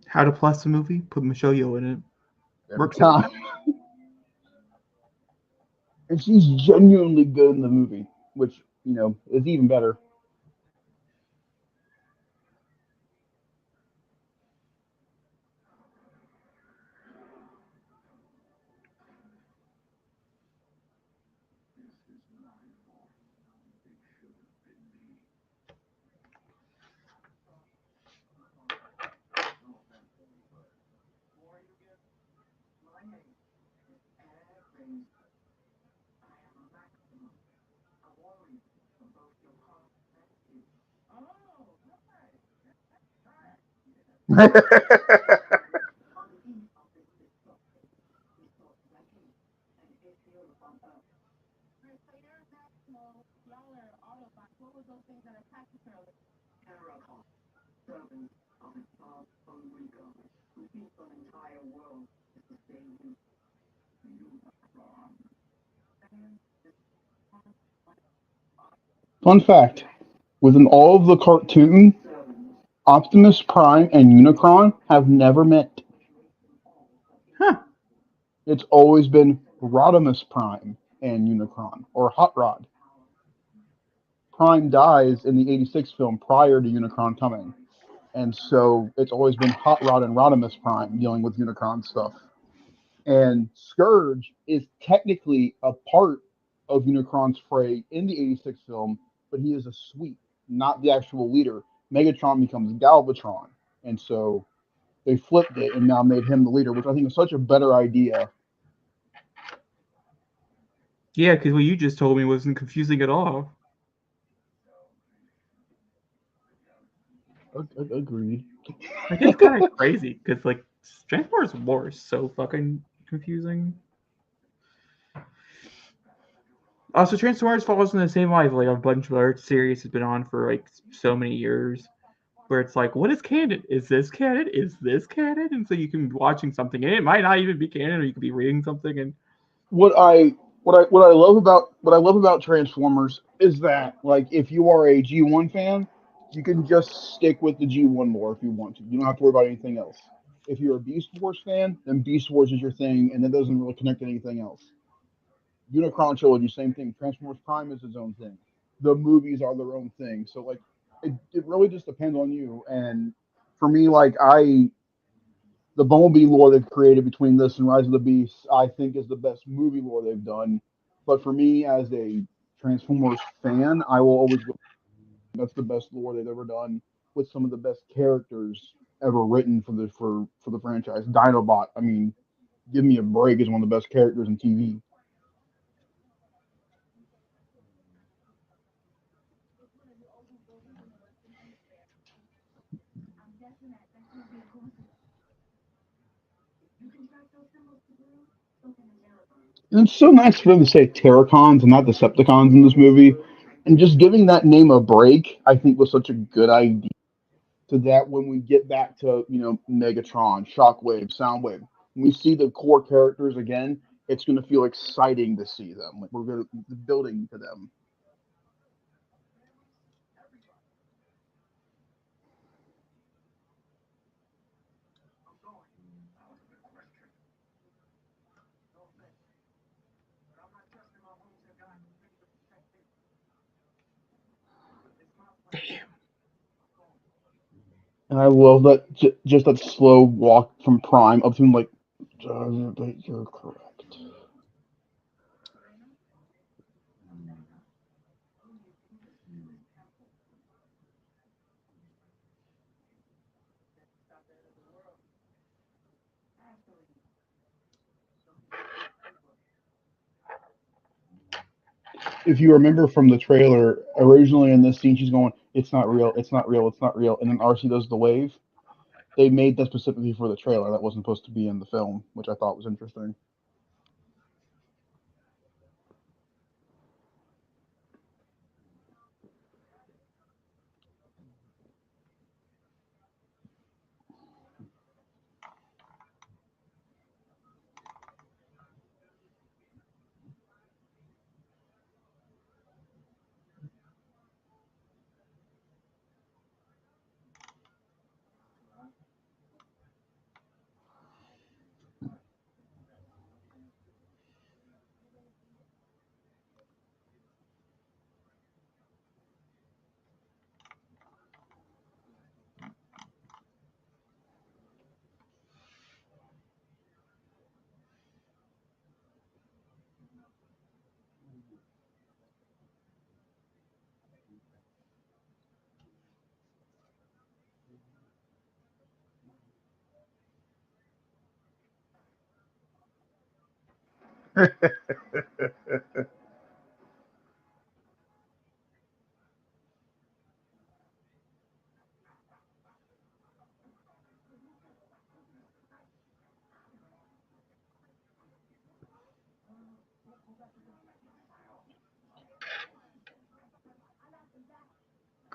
How to Plus the movie? Put Michelle Yeoh in it. Every time. And she's genuinely good in the movie, which, is even better. Fun fact: within all of the cartoon, Optimus Prime and Unicron have never met. Huh. It's always been Rodimus Prime and Unicron, or Hot Rod. Prime dies in the '86 film prior to Unicron coming, and so it's always been Hot Rod and Rodimus Prime dealing with Unicron stuff. And Scourge is technically a part of Unicron's fray in the '86 film, but he is a sweep, not the actual leader. Megatron becomes Galvatron, and so they flipped it and now made him the leader, which I think is such a better idea. Yeah, because what you just told me wasn't confusing at all. Agreed. Like it's kind of crazy because like Transformers War is so fucking confusing. Also, Transformers falls in the same line like a bunch of other series has been on for like so many years, where it's like, what is canon? Is this canon? Is this canon? And so you can be watching something and it might not even be canon, or you could be reading something and What I love about Transformers is that, like, if you are a G1 fan, you can just stick with the G1 lore if you want to. You don't have to worry about anything else. If you're a Beast Wars fan, then Beast Wars is your thing, and that doesn't really connect to anything else. Unicron trilogy, same thing. Transformers Prime is its own thing. The movies are their own thing. So, like, it really just depends on you. And for me, like, the Bumblebee lore they've created between this and Rise of the Beasts, I think is the best movie lore they've done. But for me, as a Transformers fan, I will always go. That's the best lore they've ever done, with some of the best characters ever written for the franchise. Dinobot, I mean, give me a break, is one of the best characters in TV. And it's so nice for them to say Terracons and not Decepticons in this movie. And just giving that name a break, I think, was such a good idea. So that when we get back to, Megatron, Shockwave, Soundwave, when we see the core characters again, it's going to feel exciting to see them. Like, we're going to building to them. And I love that just that slow walk from Prime up to him, like, But you're correct. If you remember from the trailer, originally in this scene, she's going, "It's not real, it's not real, it's not real," and then RC does the wave. They made that specifically for the trailer. That wasn't supposed to be in the film, which I thought was interesting.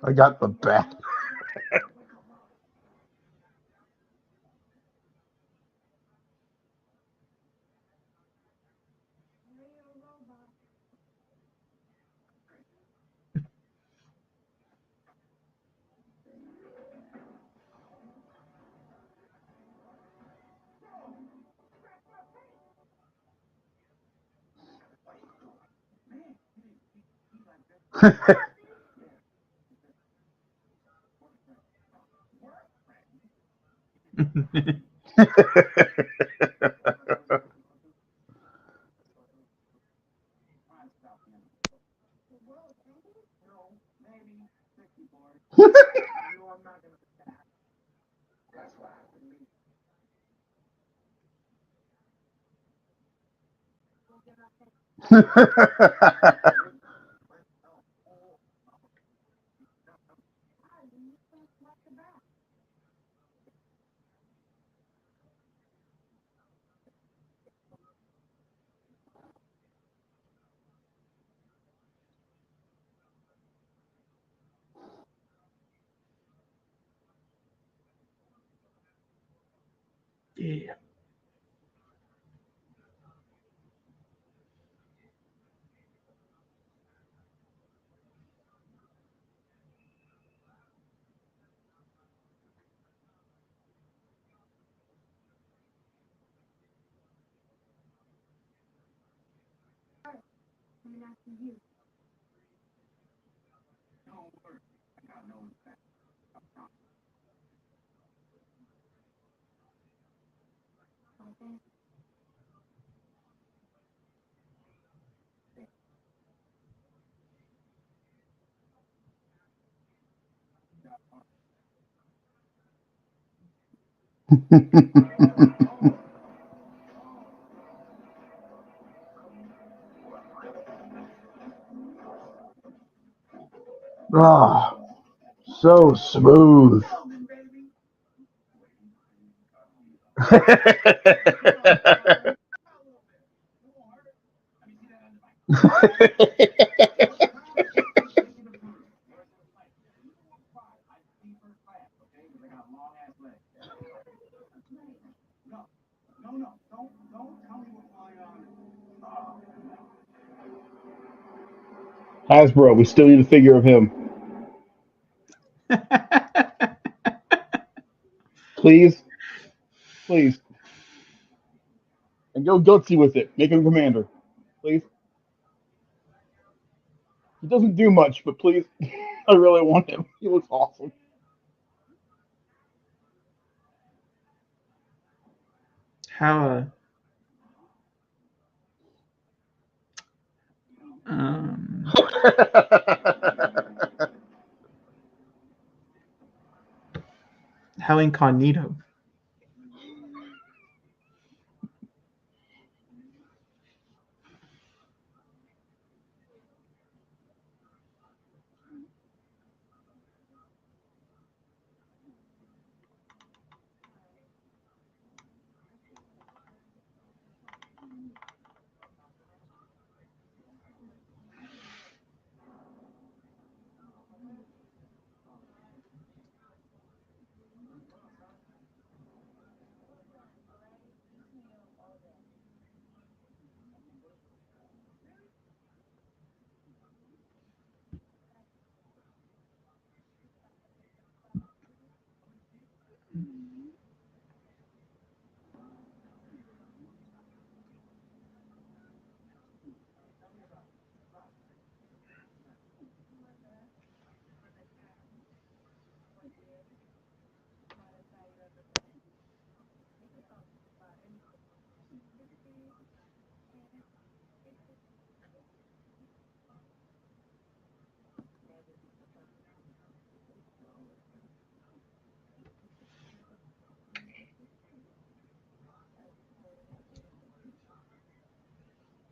I got the bat. Yeah. Ah, so smooth. Hasbro, we still need a figure of him. Please, please. And go gutsy with it. Make him commander. Please. He doesn't do much, but please. I really want him. He looks awesome. How Um, how incognito?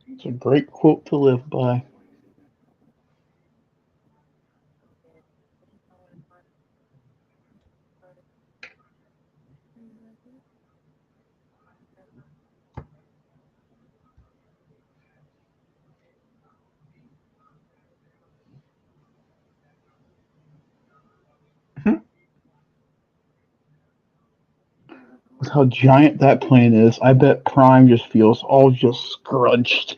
It's a great quote to live by. With how giant that plane is, I bet Prime just feels all just scrunched.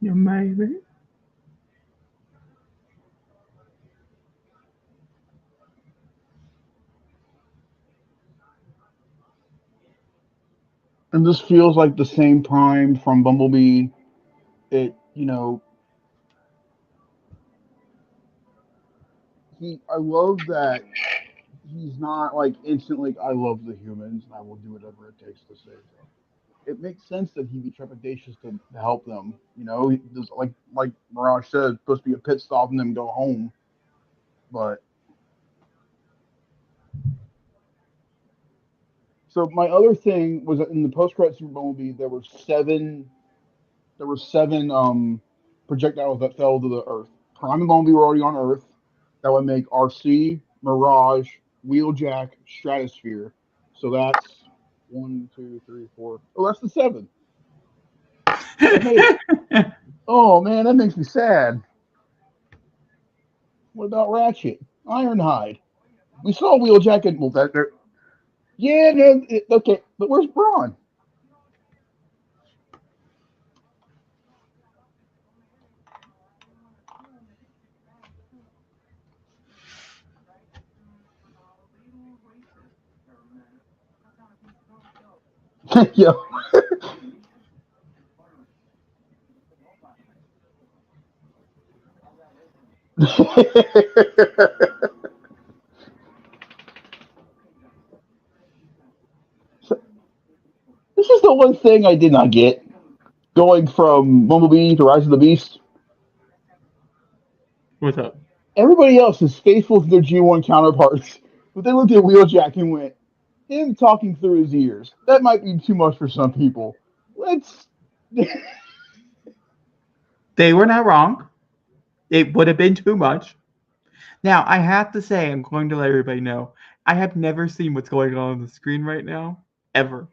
You maybe. And this feels like the same Prime from Bumblebee. It, I love that he's not like instantly, I love the humans and I will do whatever it takes to save them. It makes sense that he'd be trepidatious to help them. There's like Mirage said, it's supposed to be a pit stop and then go home. But so my other thing was that in the post credits for Bumblebee, there were seven projectiles that fell to the Earth. Prime and Bumblebee were already on Earth. That would make RC, Mirage, Wheeljack, Stratosphere. So that's one, two, three, four. Oh, that's the seven. That made it. Oh man, that makes me sad. What about Ratchet? Ironhide. We saw Wheeljack and well, yeah, no, okay, but where's Braun? Yo. This is the one thing I did not get. Going from Bumblebee to Rise of the Beast, What's up? everybody else is faithful to their G1 counterparts, but they looked at Wheeljack and went, him talking through his ears. That might be too much for some people. Let's. They were not wrong. It would have been too much. Now, I have to say, I'm going to let everybody know, I have never seen what's going on the screen right now, ever.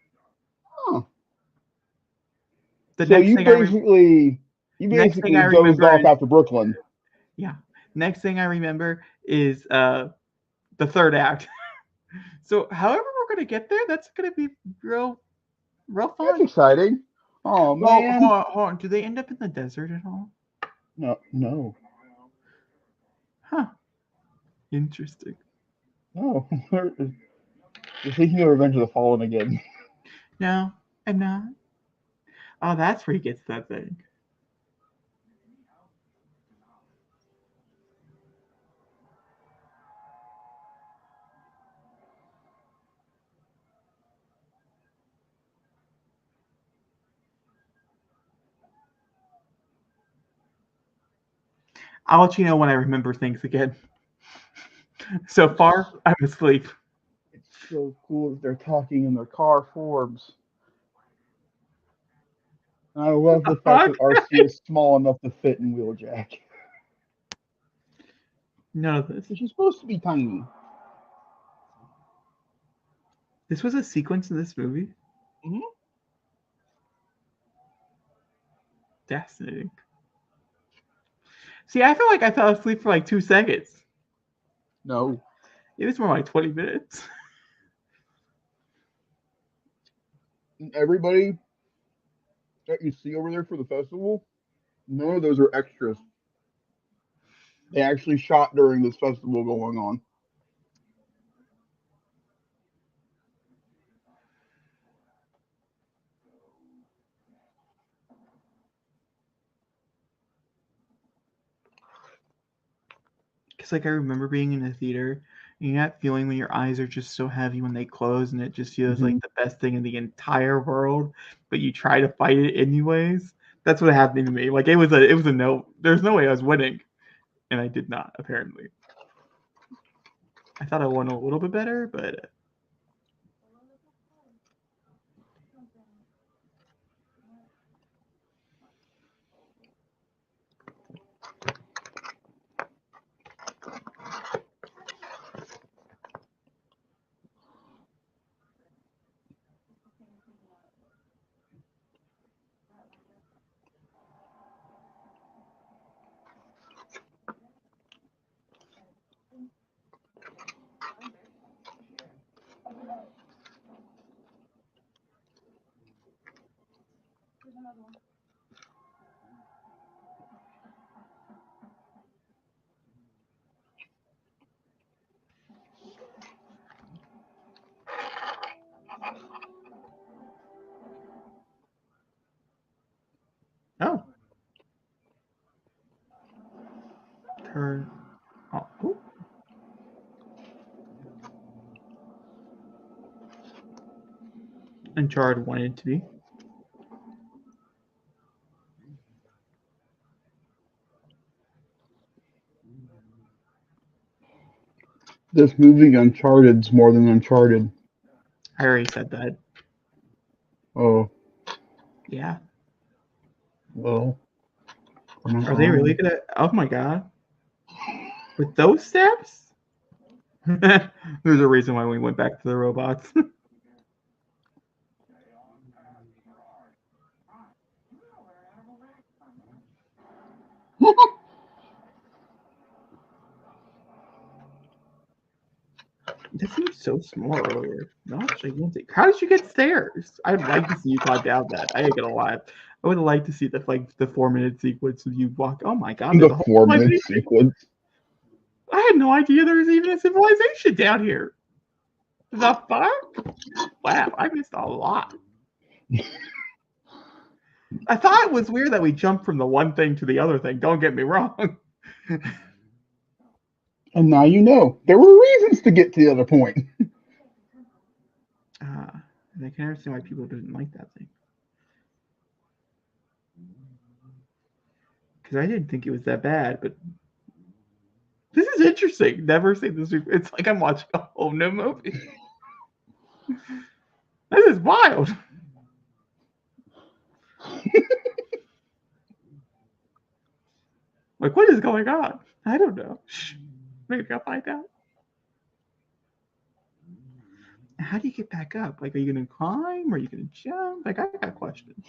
Huh. The So next you thing I basically you next thing basically I dozed remember off is after Brooklyn. yeah. Next thing I remember is the third act. So, however we're gonna get there, that's gonna be real That's fun. exciting. Oh Well, man. hold on. Do they end up in the desert at all? No. Huh. Interesting. No. You're thinking of Revenge of the Fallen again. No, I'm not. Oh, that's where he gets that thing. I'll let you know when I remember things again. So far, I'm asleep. It's so cool that they're talking in their car forms. And I love the fact that RC is small enough to fit in Wheeljack. None of this. Which is supposed to be tiny. This was a sequence in this movie. Mm-hmm. Fascinating. See, I feel like I fell asleep for like 2 seconds. No. It was more like 20 minutes. Everybody that you see over there for the festival, none of those are extras. They actually shot during this festival going on. Because like I remember being in the theater, and you know that feeling when your eyes are just so heavy when they close, and it just feels like the best thing in the entire world, but you try to fight it anyways. That's what happened to me. Like it was a no. There's no way I was winning, and I did not. Apparently, I thought I won a little bit better, but oh, turn. Oh, ooh. Uncharted wanted to be. This movie Uncharted's more than Uncharted. I already said that. Oh, Yeah. well. Are they really gonna? Oh my god! With those steps? There's a reason why we went back to the robots. That seemed so small earlier. Not gigantic. How did you get stairs? I'd like to see you climb down that. I ain't gonna lie. I would like to see the 4-minute sequence of you walk. Oh my god, there's The a whole 4-minute civilization. sequence. I had no idea there was even a civilization down here. The fuck? Wow, I missed a lot. I thought it was weird that we jumped from the one thing to the other thing. Don't get me wrong. And now you know. There were reasons to get to the other point. I can understand why people didn't like that thing. Because I didn't think it was that bad, but this is interesting. Never seen this before. It's like I'm watching a whole new movie. This is wild. Like, what is going on? I don't know. Shh. Maybe I'll find out. How do you get back up? Like, are you going to climb? Are you going to jump? Like, I got questions.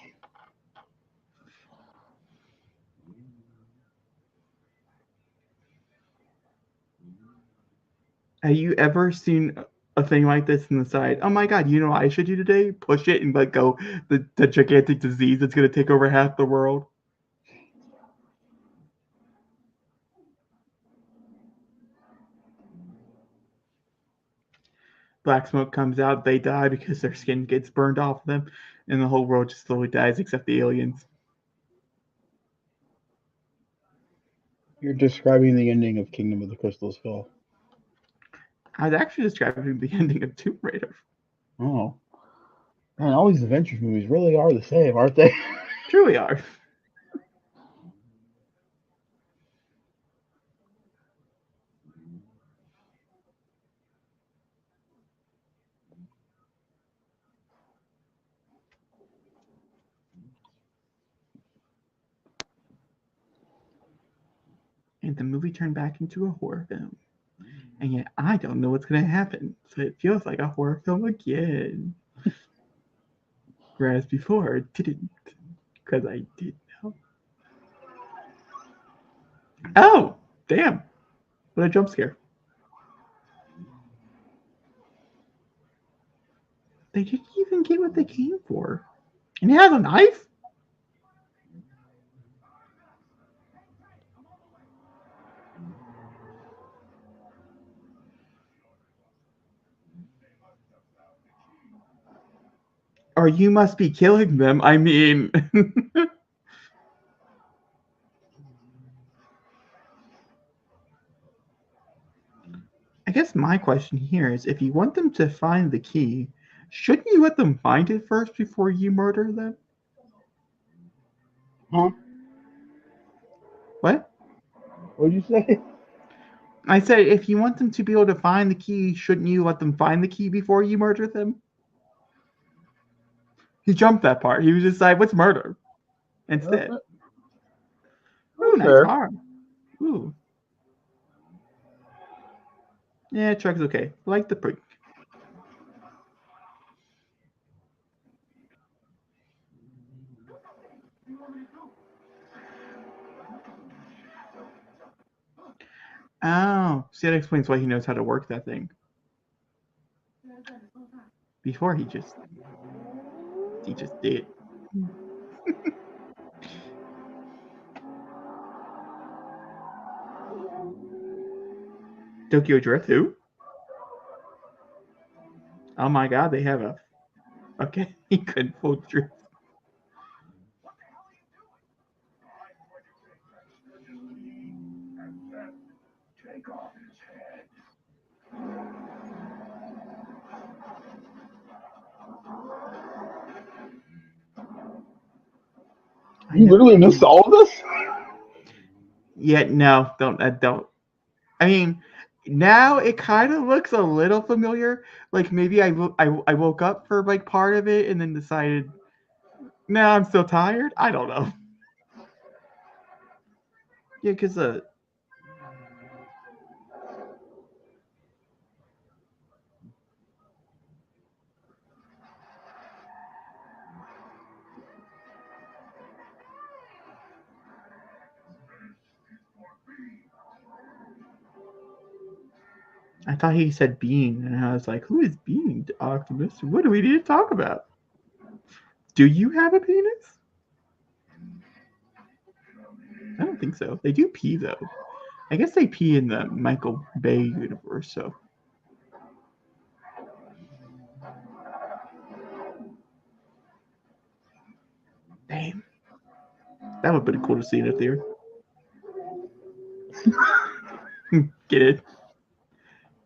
Have you ever seen a thing like this and decide, oh my god, you know what I should do today? Push it and let go the gigantic disease that's going to take over half the world? Black smoke comes out, they die because their skin gets burned off them, and the whole world just slowly dies except the aliens. You're describing the ending of Kingdom of the Crystal Skull. I was actually describing the ending of Tomb Raider. Oh. Man, all these Avengers movies really are the same, aren't they? Truly are. And the movie turned back into a horror film. And yet I don't know what's going to happen. So it feels like a horror film again. Whereas before it didn't. Because I did know. Oh! Damn. What a jump scare. They didn't even get what they came for. And he has a knife? Or you must be killing them. I mean... I guess my question here is, if you want them to find the key, shouldn't you let them find it first before you murder them? Huh? What? What'd you say? I said, if you want them to be able to find the key, shouldn't you let them find the key before you murder them? He jumped that part. He was just like, what's murder? Instead. Ooh, nice Fair. car. Ooh. Yeah, truck's okay. Like the brake. Oh, see, that explains why he knows how to work that thing. Before he just did. Tokyo Drift, who? Oh my god, they have a... Okay, he couldn't full drift. Take off his head. You literally missed all of this? Yeah, no, don't. I mean, now it kind of looks a little familiar. Like maybe I woke up for like part of it and then decided, no, I'm still tired. I don't know. Yeah, because I thought he said Bean, and I was like, who is Bean, Optimus? What do we need to talk about? Do you have a penis? I don't think so. They do pee though. I guess they pee in the Michael Bay universe. So. Damn. That would have been cool to see in a theater. Get it?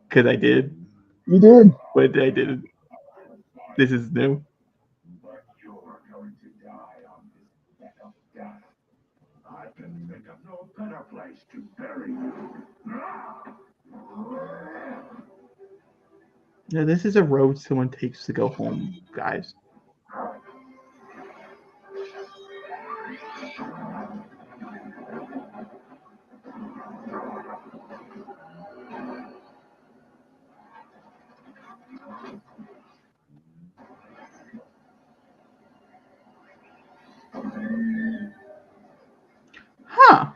Because I did. You did. But I didn't. This is new. But you're going to die on this bed of death. I can think of no better place to bury you. Yeah, this is a road someone takes to go home, guys. Huh.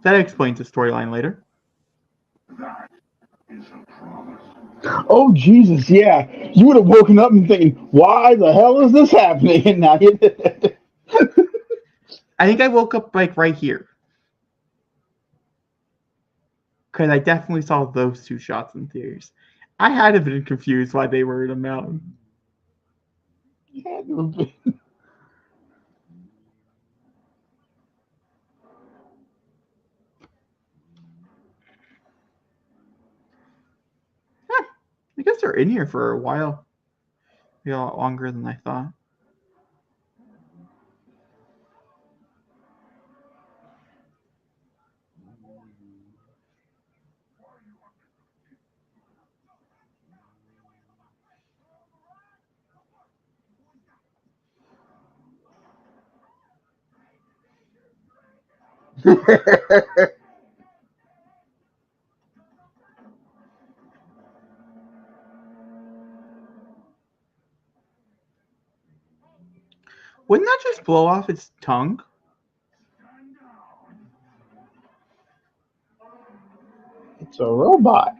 That explains the storyline later. Oh Jesus, yeah. You would have woken up and thinking, why the hell is this happening? And now you I think I woke up like right here because I definitely saw those two shots in theaters. I had to been confused why they were in a mountain. had to have been. Huh, I guess they're in here for a while. Maybe a lot longer than I thought. Wouldn't that just blow off its tongue? It's a robot.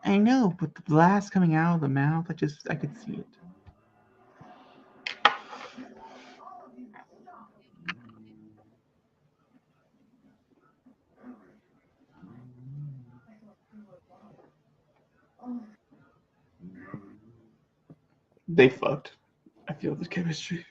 I know, but the blast coming out of the mouth, I could see it. They fucked. I feel the chemistry.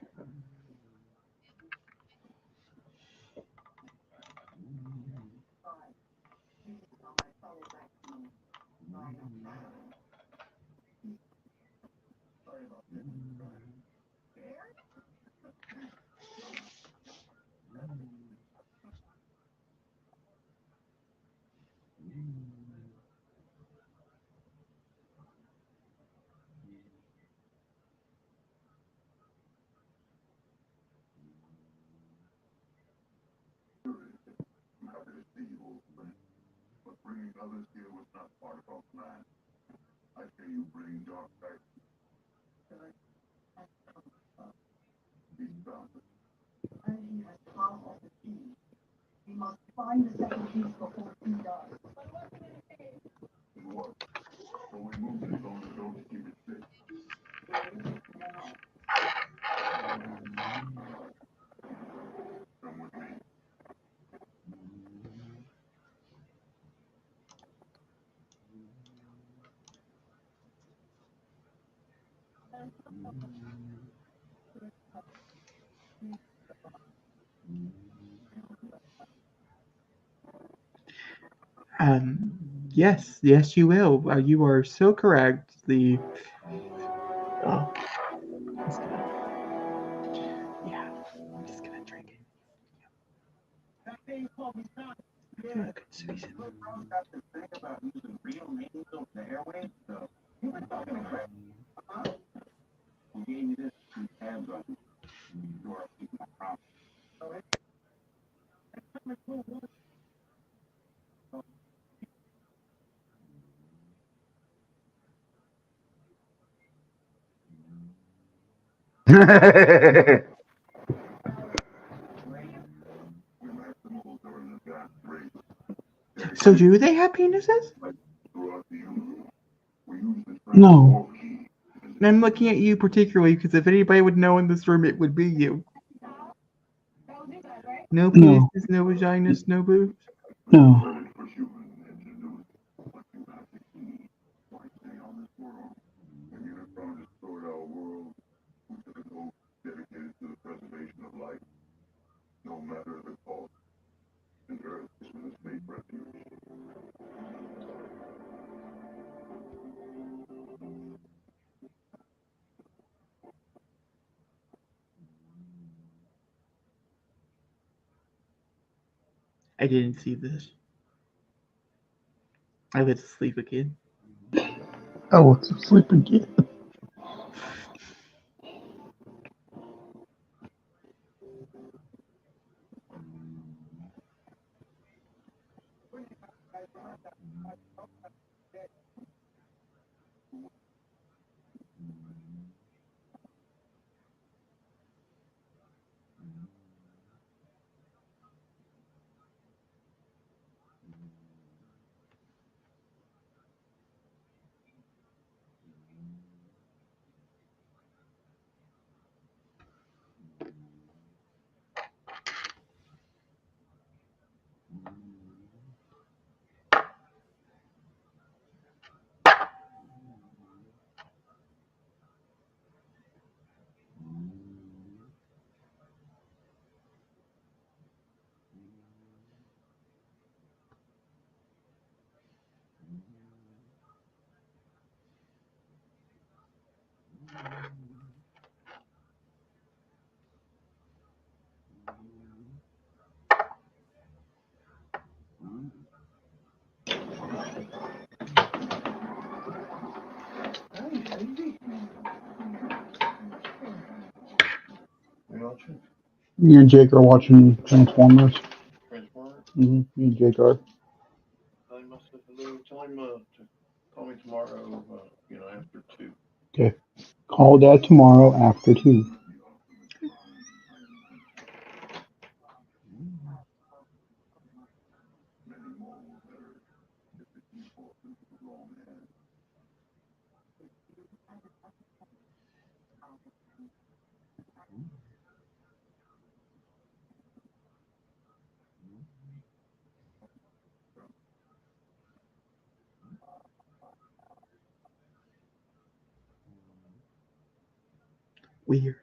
Yes, you will. You are so correct. Oh, yeah, I'm just gonna drink it. I feel like it's squeezing. So do they have penises? No. And I'm looking at you particularly because if anybody would know in this room, it would be you. No No. penises, no vaginas, no boobs. No. I didn't see this. I went to sleep again. I was asleep again. Me and Jake are watching Transformers. Transformers. Me and Jake are. Tell him I said hello. Tell him to call me tomorrow. After 2. Okay. Call Dad tomorrow after 2. Weird.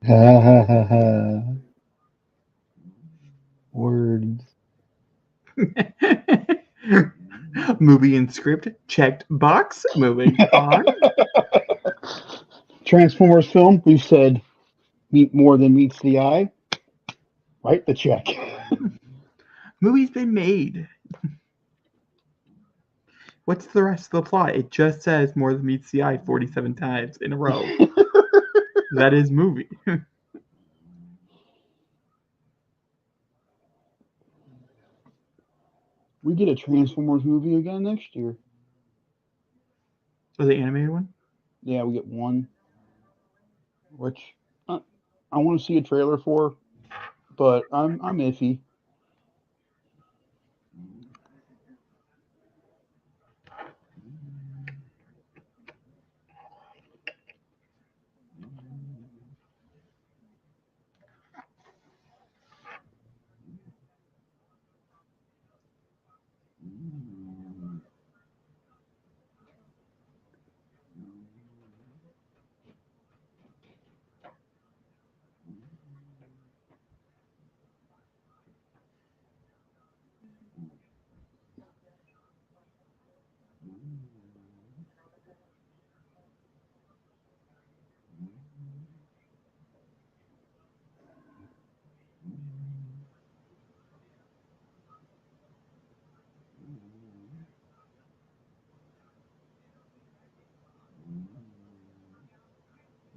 Ha ha ha ha. Words. Movie and script checked box. Moving on. Transformers film. We said meet more than meets the eye. Write the check. Movie's been made. What's the rest of the plot? It just says more than meets the eye 47 times in a row. That is movie. We get a Transformers movie again next year. So the animated one? Yeah, we get one, which I want to see a trailer for, but I'm iffy.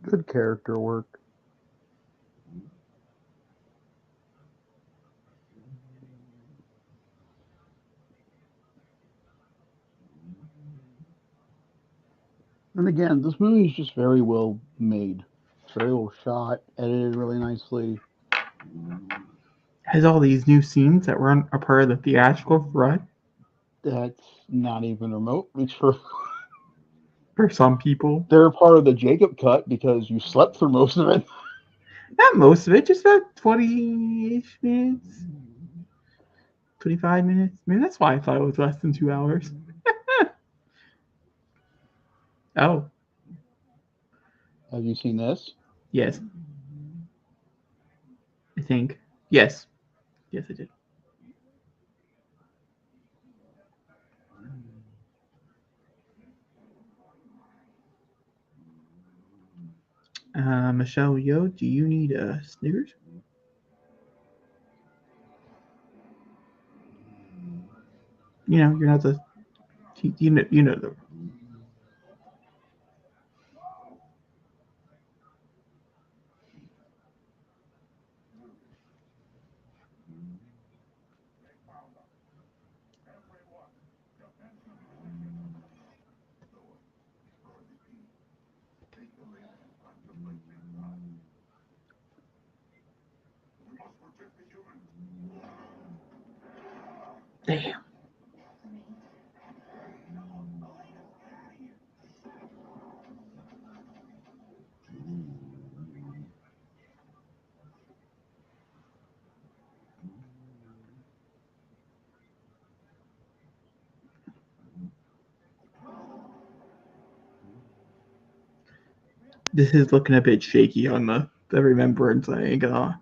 Good character work. And again, this movie is just very well made. It's very well shot, edited really nicely. Has all these new scenes that were a part of the theatrical run That's not even remotely true. for some people. They're part of the Jacob cut because you slept through most of it. Not most of it, just about 20-ish minutes. 25 minutes. Maybe that's why I thought it was less than 2 hours. Oh, Have you seen this? yes. I think. Yes. Yes, I did. Michelle Yo, do you need a Snickers? You're not the. You know the. Damn. This is looking a bit shaky on the remembrance. I ain't gonna.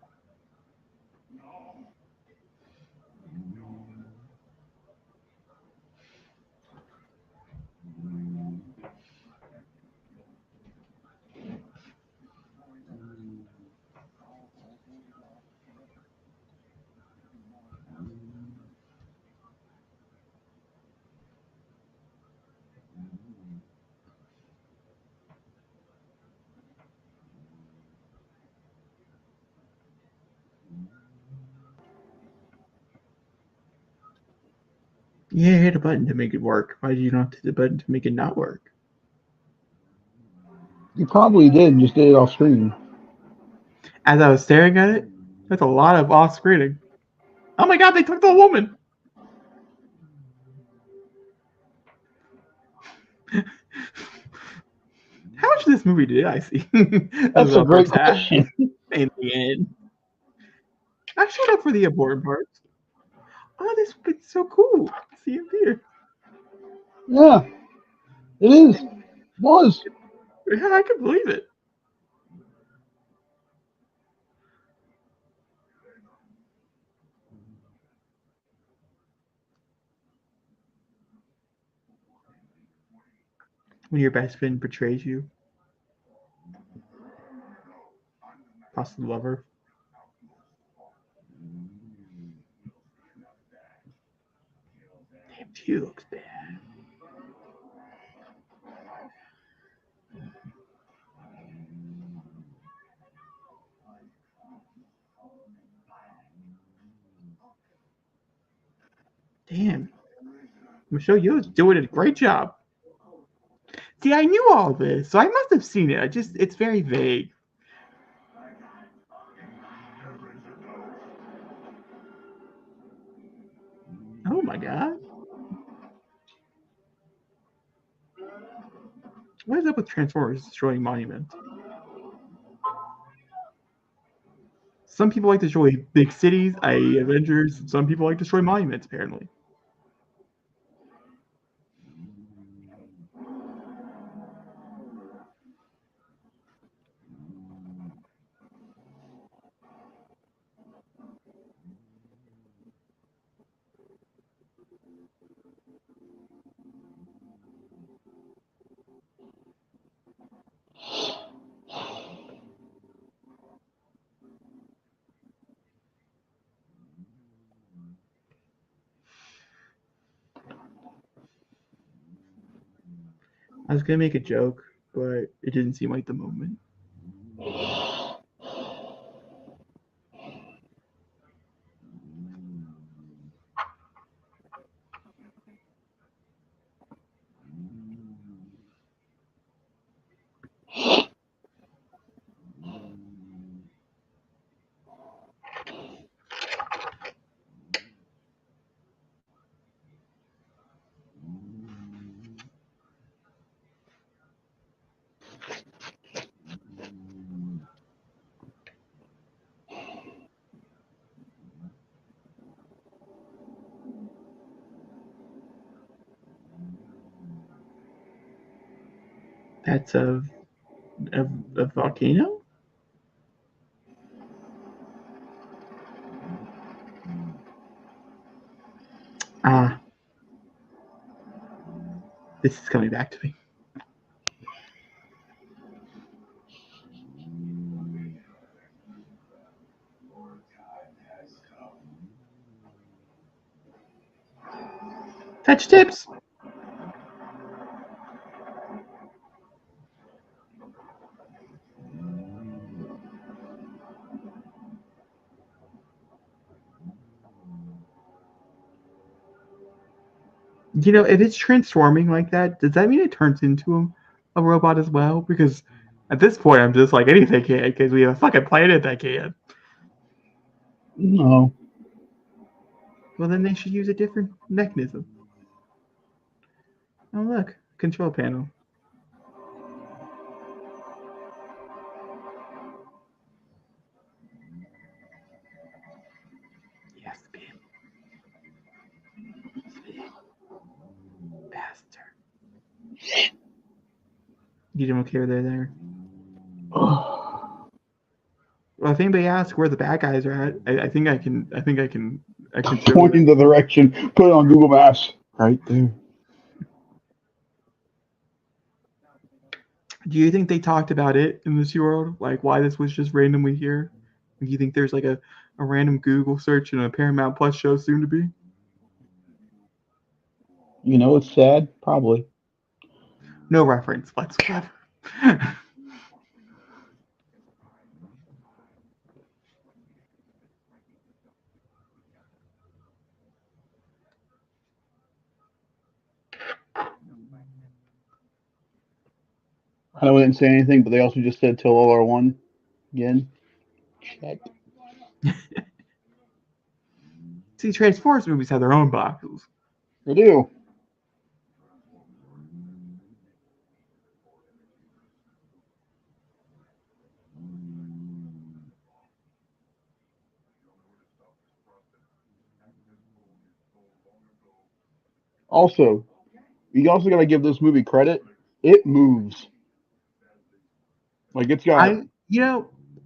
Yeah, hit a button to make it work. Why did you not hit the button to make it not work? You probably did, just did it off screen. As I was staring at it, that's a lot of off screening. Oh my god, they took the woman! How much of this movie did I see? That's a The great first half question. and the end. I showed up for the important parts. Oh, this is so cool. See him here. Yeah, it is. Was. Yeah, I can believe it. When your best friend betrays you, lost the lover. Damn, she looks bad. Damn, Michelle Yeoh's doing a great job. See, I knew all this, so I must have seen it. It's very vague. Oh my god. What is up with Transformers destroying monuments? Some people like to destroy big cities, i.e., Avengers. Some people like to destroy monuments, apparently. I was gonna make a joke, but it didn't seem like the moment. That's a volcano? Ah, this is coming back to me. Touch tips. You know, if it's transforming like that, does that mean it turns into a robot as well? Because at this point, I'm just like anything can, because we have a fucking planet that can. No. Well, then they should use a different mechanism. Oh, look, control panel. Yes, beam. Bastard. You don't care they're there. Well, if anybody asks where the bad guys are at, I think I can show Point them. in the direction. Put it on Google Maps. Right there. Do you think they talked about it in this world? Like why this was just randomly here? Do you think there's like a random Google search and a Paramount Plus show soon to be? You know, it's sad. Probably. No reference whatsoever. I know we didn't say anything, but they also just said till LR1 again. Check. See, Transformers movies have their own boxes. They do. Also, you also got to give this movie credit. It moves. Like it's got.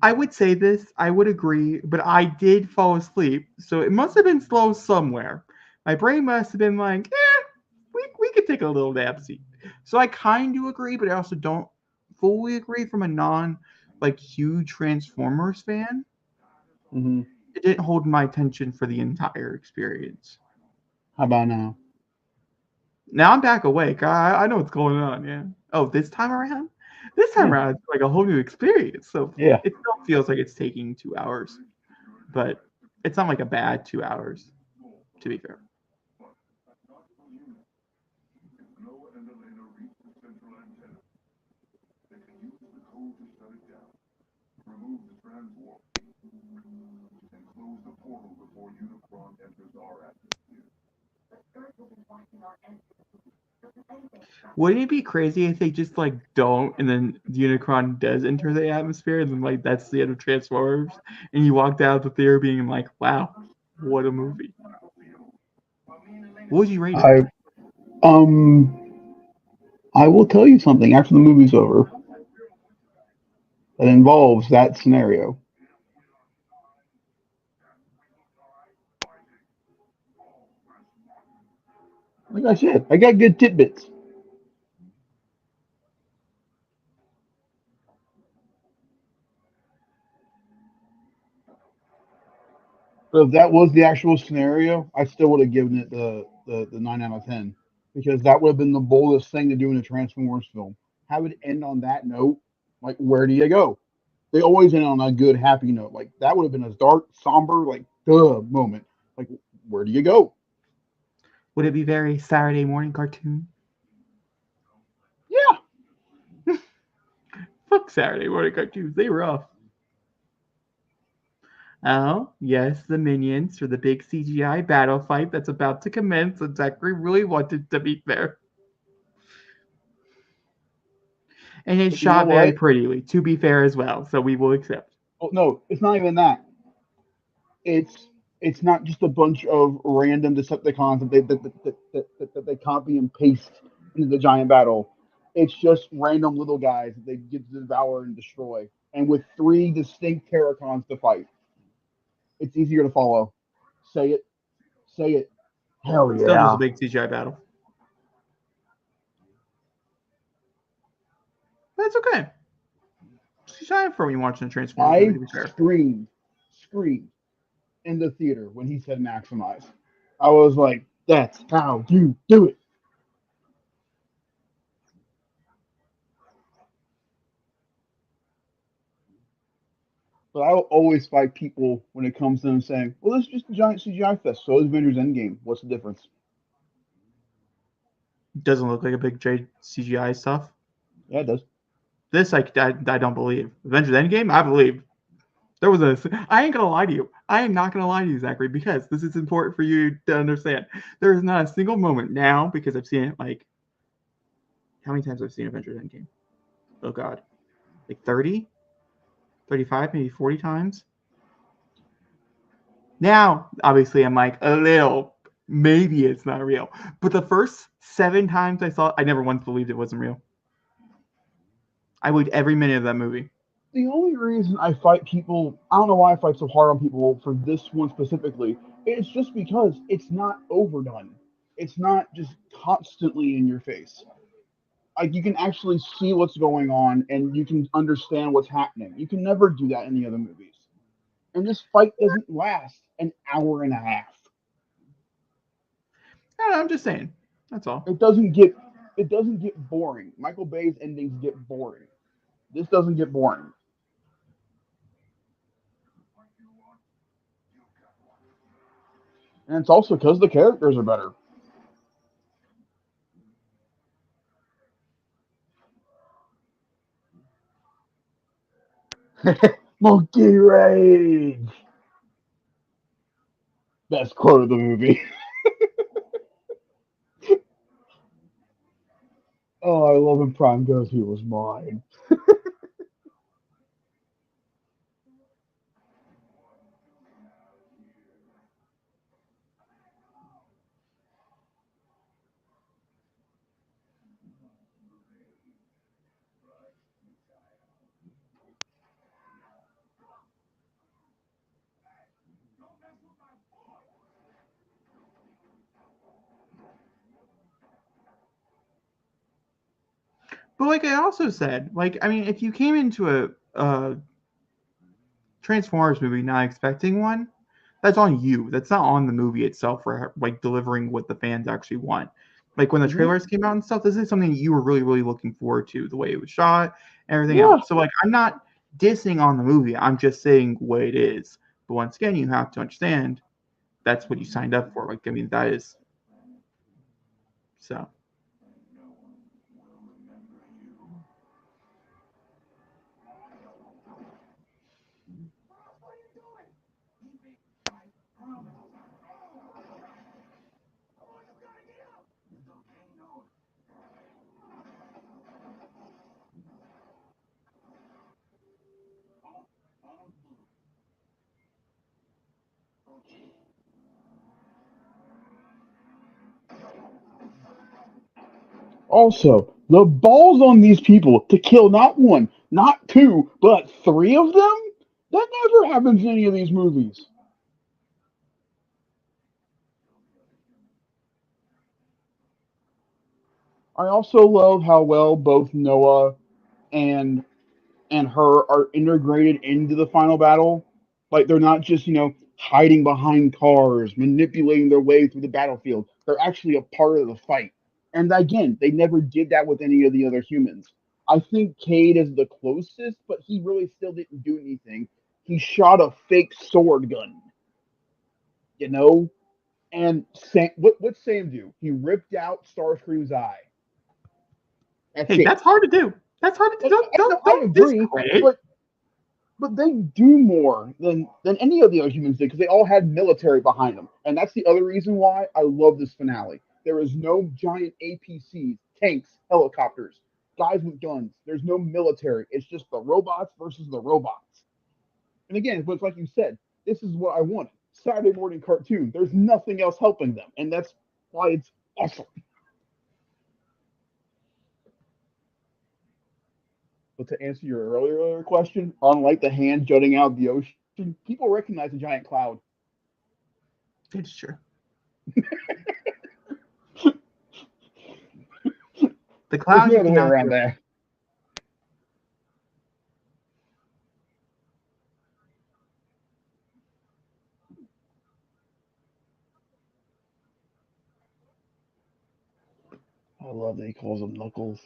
I would say this, I would agree, but I did fall asleep, so it must have been slow somewhere. My brain must have been like, we could take a little nap seat. So I kind of agree, but I also don't fully agree from a huge Transformers fan. Mm-hmm. It didn't hold my attention for the entire experience. How about now? Now I'm back awake. I know what's going on. Yeah. Oh, this time around? This time around, it's like a whole new experience. So Yeah. it still feels like it's taking 2 hours, but it's not like a bad 2 hours, to be fair. Wouldn't it be crazy if they just like don't, and then Unicron does enter the atmosphere, and then like that's the end of Transformers, and you walked out of the theater being like, "Wow, what a movie!" What would you rate it? Um I will tell you something after the movie's over that involves that scenario. Like I said, I got good tidbits. But if that was the actual scenario, I still would have given it the 9 out of 10 because that would have been the boldest thing to do in a Transformers film. Have it end on that note. Like, where do you go? They always end on a good, happy note. Like that would have been a dark, somber, like moment. Like, where do you go? Would it be very Saturday morning cartoon? Yeah. Fuck Saturday morning cartoons. They were off. Oh, yes, the minions for the big CGI battle fight that's about to commence, and Zachary really wanted to be there. And it's But you know shot very what? prettily, to be fair as well, so we will accept. Oh no, it's not even that. It's not just a bunch of random Decepticons that they copy and paste into the giant battle. It's just random little guys that they get to devour and destroy, and with three distinct Terracons to fight. It's easier to follow. Say it. Say it. Hell Still just yeah. a big CGI battle. That's okay. CGI for when you're watching a Transformers movie, I to be fair. screamed in the theater when he said maximize. I was like, that's how you do it. But I will always fight people when it comes to them saying, well, this is just a giant CGI fest. So is Avengers Endgame. What's the difference? Doesn't look like a big CGI stuff. Yeah, it does. This I don't believe. Avengers Endgame, I believe. There was I ain't gonna lie to you. I am not gonna lie to you, Zachary, because this is important for you to understand. There is not a single moment now, because I've seen it like how many times I've seen Avengers Endgame? Oh god. Like 30? 35, maybe 40 times. Now, obviously, I'm like a little, maybe it's not real. But the first 7 times I saw it, I never once believed it wasn't real. I believed every minute of that movie. The only reason I fight people, I don't know why I fight so hard on people for this one specifically. It's just because it's not overdone. It's not just constantly in your face. Like you can actually see what's going on and you can understand what's happening. You can never do that in the other movies. And this fight doesn't last an hour and a half. I don't know, I'm just saying. That's all. It doesn't get it doesn't get boring. Michael Bay's endings get boring. This doesn't get boring. And it's also because the characters are better. Monkey Rage! Best quote of the movie. Oh, I love when Prime goes, he was mine. But like I also said, like I mean, if you came into a Transformers movie not expecting one, that's on you. That's not on the movie itself for like delivering what the fans actually want. Like when the Hmm. trailers came out and stuff, this is something you were really, really looking forward to, the way it was shot, and everything Yeah. else. So like I'm not dissing on the movie. I'm just saying what it is. But once again, you have to understand that's what you signed up for. Like I mean, that is so. Also, the balls on these people to kill not one, not two, but three of them? That never happens in any of these movies. I also love how well both Noah and her are integrated into the final battle. Like they're not just, hiding behind cars, manipulating their way through the battlefield. They're actually a part of the fight. And again, they never did that with any of the other humans. I think Cade is the closest, but he really still didn't do anything. He shot a fake sword gun, you know? And what Sam do? He ripped out Starscream's eye. That's Hey, it. that's hard to do. That's hard to do. Don't I know, don't I don't agree, discredit. but they do more than any of the other humans did because they all had military behind them, and that's the other reason why I love this finale. There is no giant APCs, tanks, helicopters, guys with guns. There's no military. It's just the robots versus the robots. And again, it's like you said, this is what I want. Saturday morning cartoon. There's nothing else helping them, and that's why it's awesome. But to answer your earlier question, unlike the hand jutting out of the ocean, people recognize a giant cloud. It's true. The There's cloud no you other way cannot around get. that. I love that he calls them Knuckles.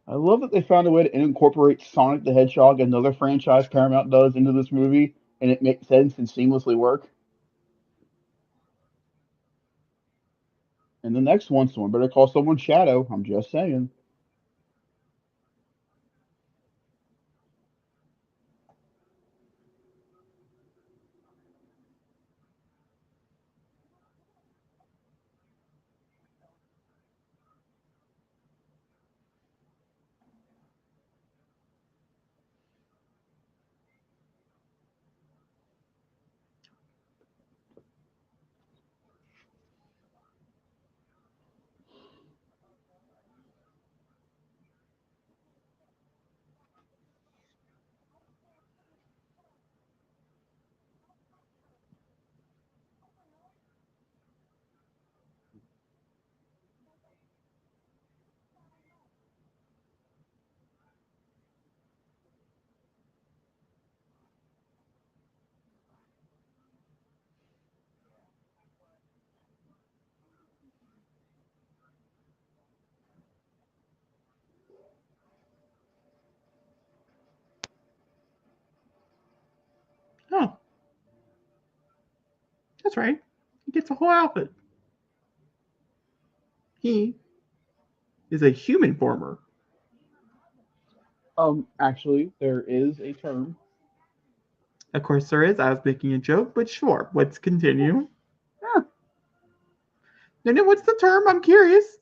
I love that they found a way to incorporate Sonic the Hedgehog, another franchise Paramount does, into this movie, and it makes sense and seamlessly work. And the next one, someone better call someone Shadow. I'm just saying. That's right. He gets a whole outfit. He is a human former. Actually, there is a term. Of course, there is. I was making a joke, but sure. Let's continue. Yeah. No, what's the term? I'm curious.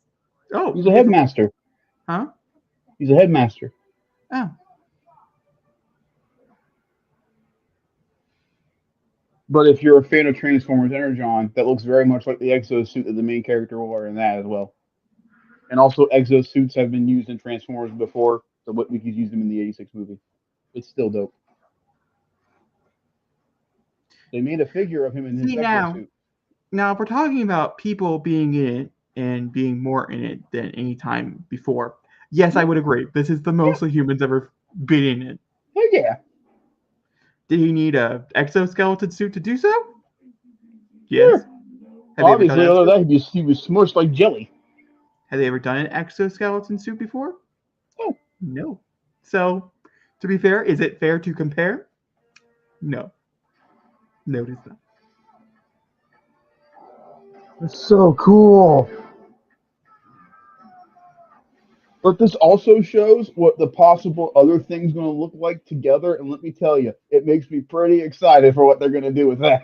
Oh, He's a headmaster. Huh? He's a headmaster. Oh. But if you're a fan of Transformers Energon, that looks very much like the exosuit that the main character wore in that as well. And also, exosuits have been used in Transformers before, so we could use them in the '86 movie. It's still dope. They made a figure of him in his exosuit. Now, if we're talking about people being in it and being more in it than any time before, yes, I would agree. This is the most the humans ever been in it. Oh, yeah. Did he need a exoskeleton suit to do so? Yes. Sure. Obviously, other than that, he was smushed like jelly. Have they ever done an exoskeleton suit before? No. No. So, to be fair, is it fair to compare? No. No, it is not. It's so cool. But this also shows what the possible other thing's going to look like together. And let me tell you, it makes me pretty excited for what they're going to do with that.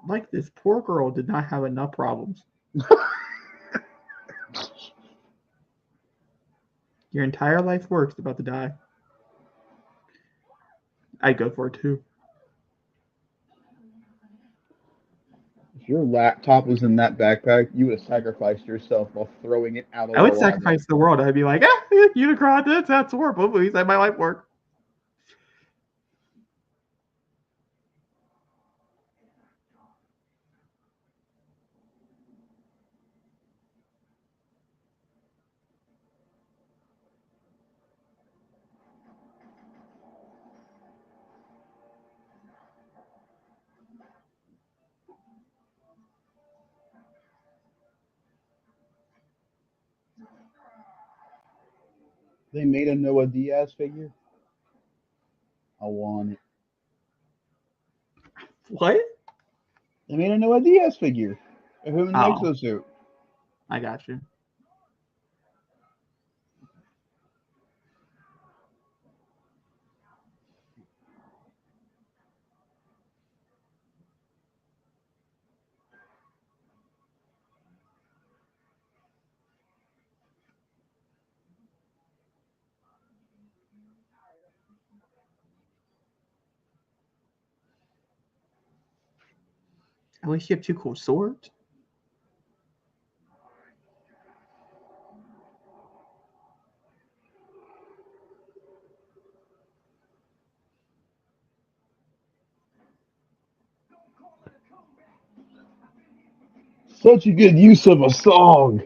Like this poor girl did not have enough problems. Your entire life work's about to die. I'd go for it too. If your laptop was in that backpack, you would have sacrificed yourself while throwing it out of the I would sacrifice the world. I'd be like, Unicron, that's horrible. Please, let my life work. They made a Noah Diaz figure. I want it. What? They made a Noah Diaz figure of him in the exosuit. I got you. At least you have two cool swords. Such a good use of a song.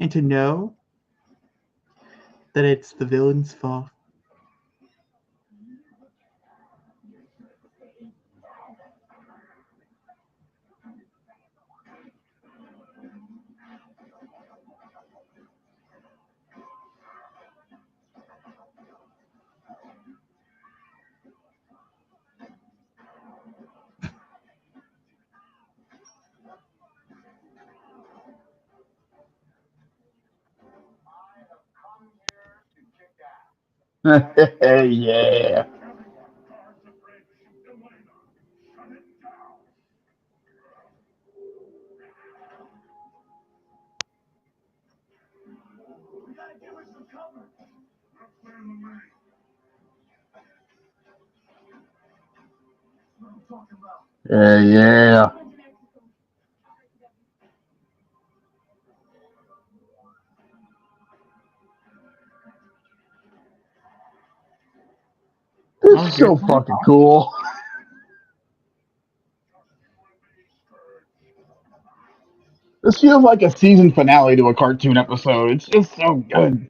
And to know that it's the villain's fault. Yeah. Yeah. It's so fucking cool. This feels like a season finale to a cartoon episode. It's just so good.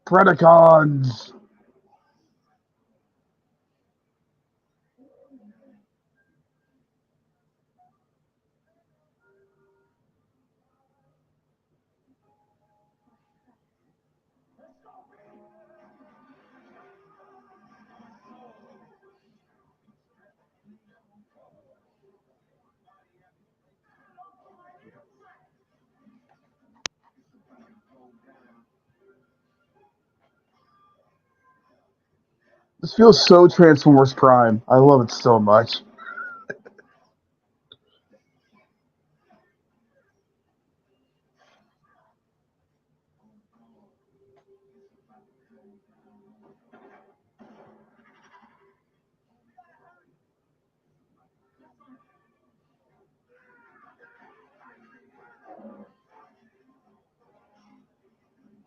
Predacons. This feels so Transformers Prime. I love it so much.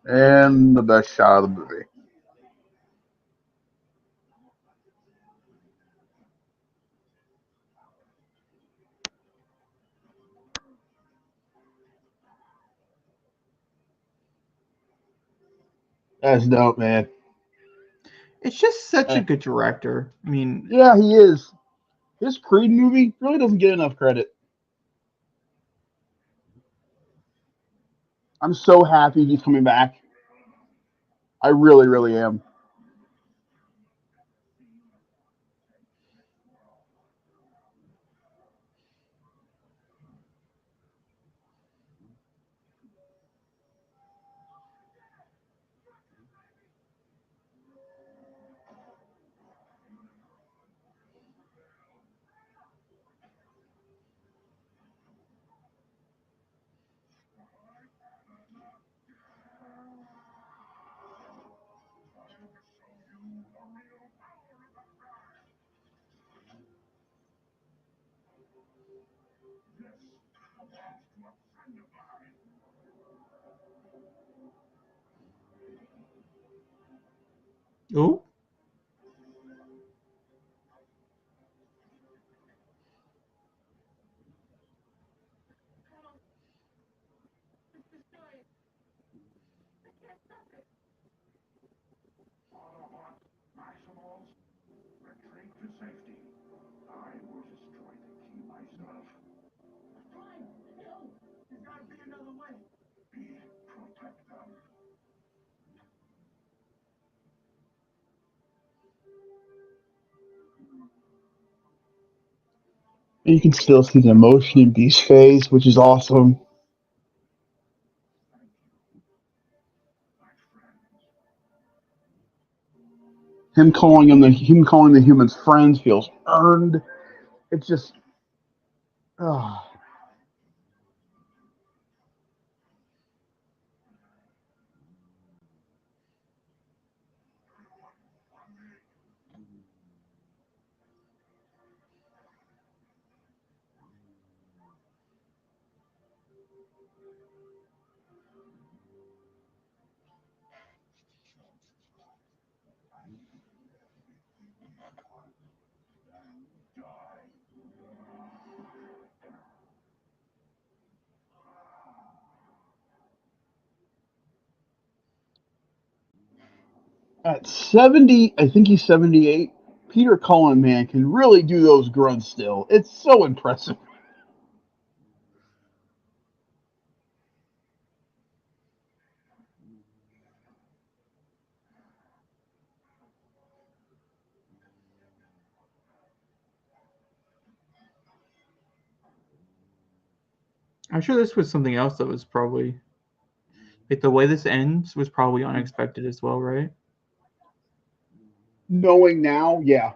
And the best shot of the movie. That's dope, man. It's just such a good director. I mean, Yeah, he is. His Creed movie really doesn't get enough credit. I'm so happy he's coming back. I really, really am. oh, And you can still see the emotion in Beast's face, which is awesome. Him calling the humans friends feels earned. It's just, ah. At 70, I think he's 78. Peter Cullen, man, can really do those grunts still. It's so impressive. I'm sure this was something else that was probably like the way this ends was probably unexpected as well, right? Knowing now, yeah.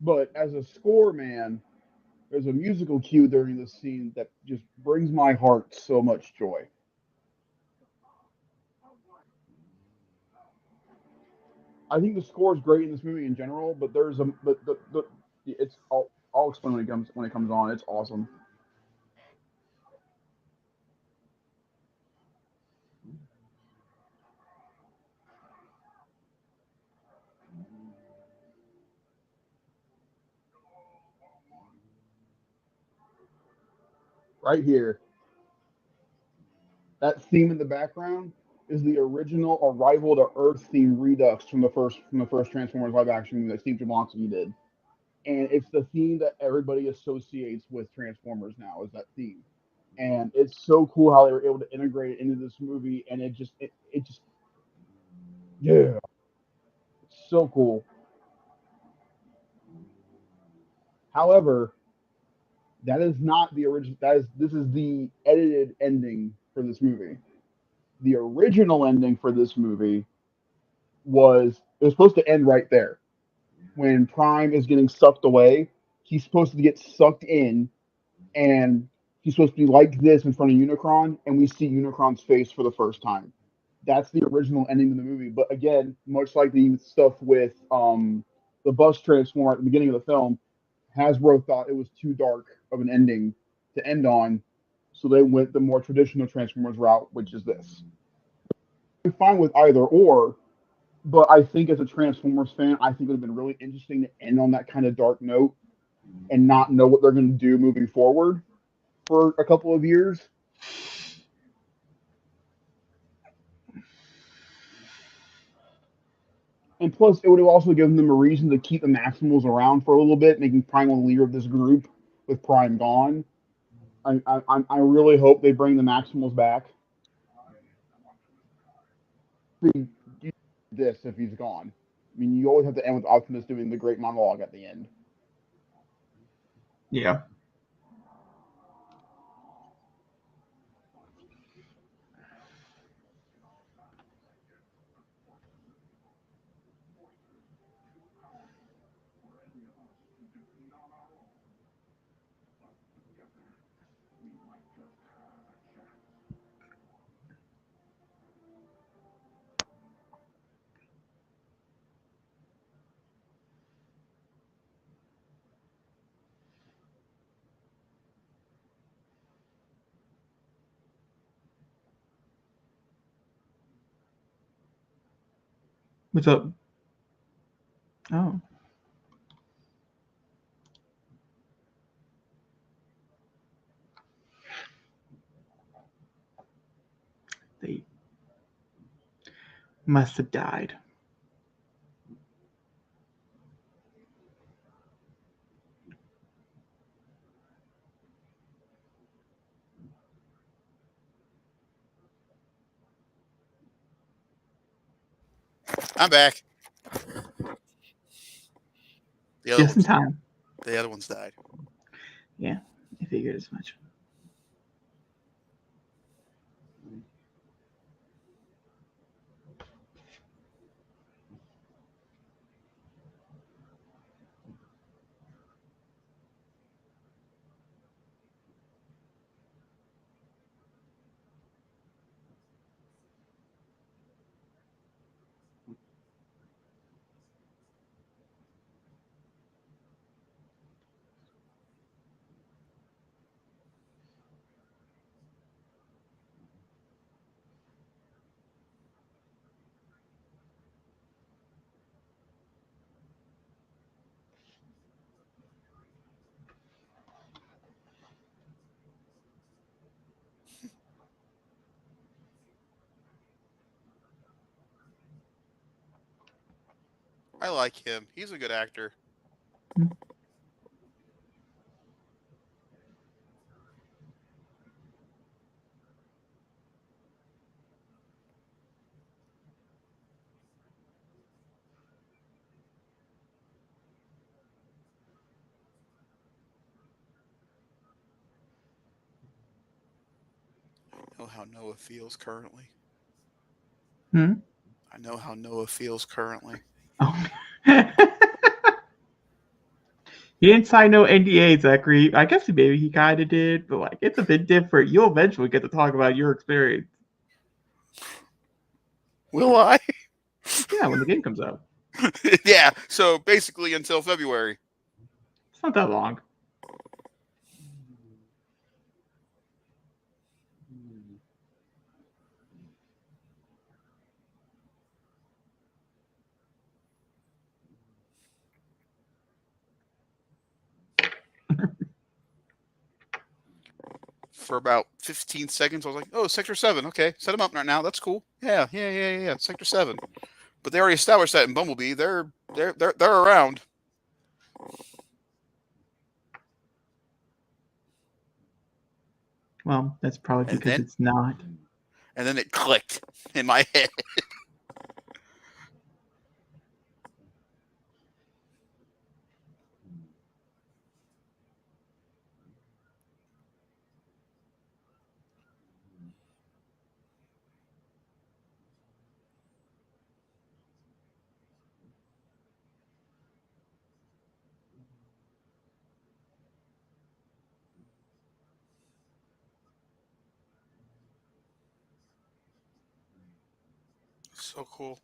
But as a score man, there's a musical cue during this scene that just brings my heart so much joy. I think the score is great in this movie in general, but there's a but the it's I'll explain when it comes on. It's awesome. right here. That theme in the background is the original Arrival to Earth theme redux from the first Transformers live action movie that Steve Jablonsky did, and it's the theme that everybody associates with Transformers now is that theme, and it's so cool how they were able to integrate it into this movie, and it just yeah, it's so cool. However, that is not the original. This is the edited ending for this movie. The original ending for this movie was it was supposed to end right there when Prime is getting sucked away. He's supposed to get sucked in, and he's supposed to be like this in front of Unicron, and we see Unicron's face for the first time. That's the original ending of the movie. But again, much like the stuff with the bus transformer at the beginning of the film, Hasbro thought it was too dark of an ending to end on, so they went the more traditional Transformers route, which is this. I'm fine with either or, but I think as a Transformers fan, I think it would have been really interesting to end on that kind of dark note and not know what they're going to do moving forward for a couple of years. And plus, it would have also given them a reason to keep the Maximals around for a little bit, making Prime the leader of this group with Prime gone. I really hope they bring the Maximals back. This if he's gone. I mean, you always have to end with Optimus doing the great monologue at the end. Yeah. What's up? Oh. They must have died. I'm back. Just in time. The other ones died. Yeah, I figured as much. I like him. He's a good actor. I know how Noah feels currently. Hmm? I know how Noah feels currently. Oh. He didn't sign no NDA, Zachary. I guess maybe he kind of did, but like it's a bit different. You'll eventually get to talk about your experience. Will I? Yeah, when the game comes out. Yeah. So basically until February. It's not that long. for about 15 seconds. I was like, oh, Sector 7. Okay, set them up right now. That's cool. Yeah. Sector 7. But they already established that in Bumblebee. They're around. Well, that's probably And because then it's not. and then it clicked in my head. So cool.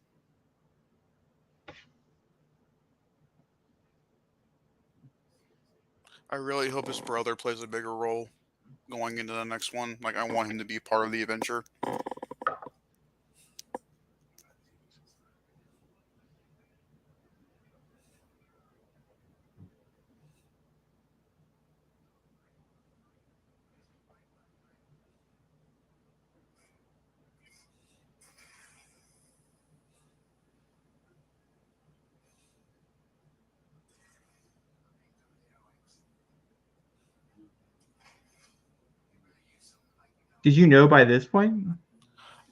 I really hope his brother plays a bigger role going into the next one. Like, I want him to be part of the adventure. Did you know by this point?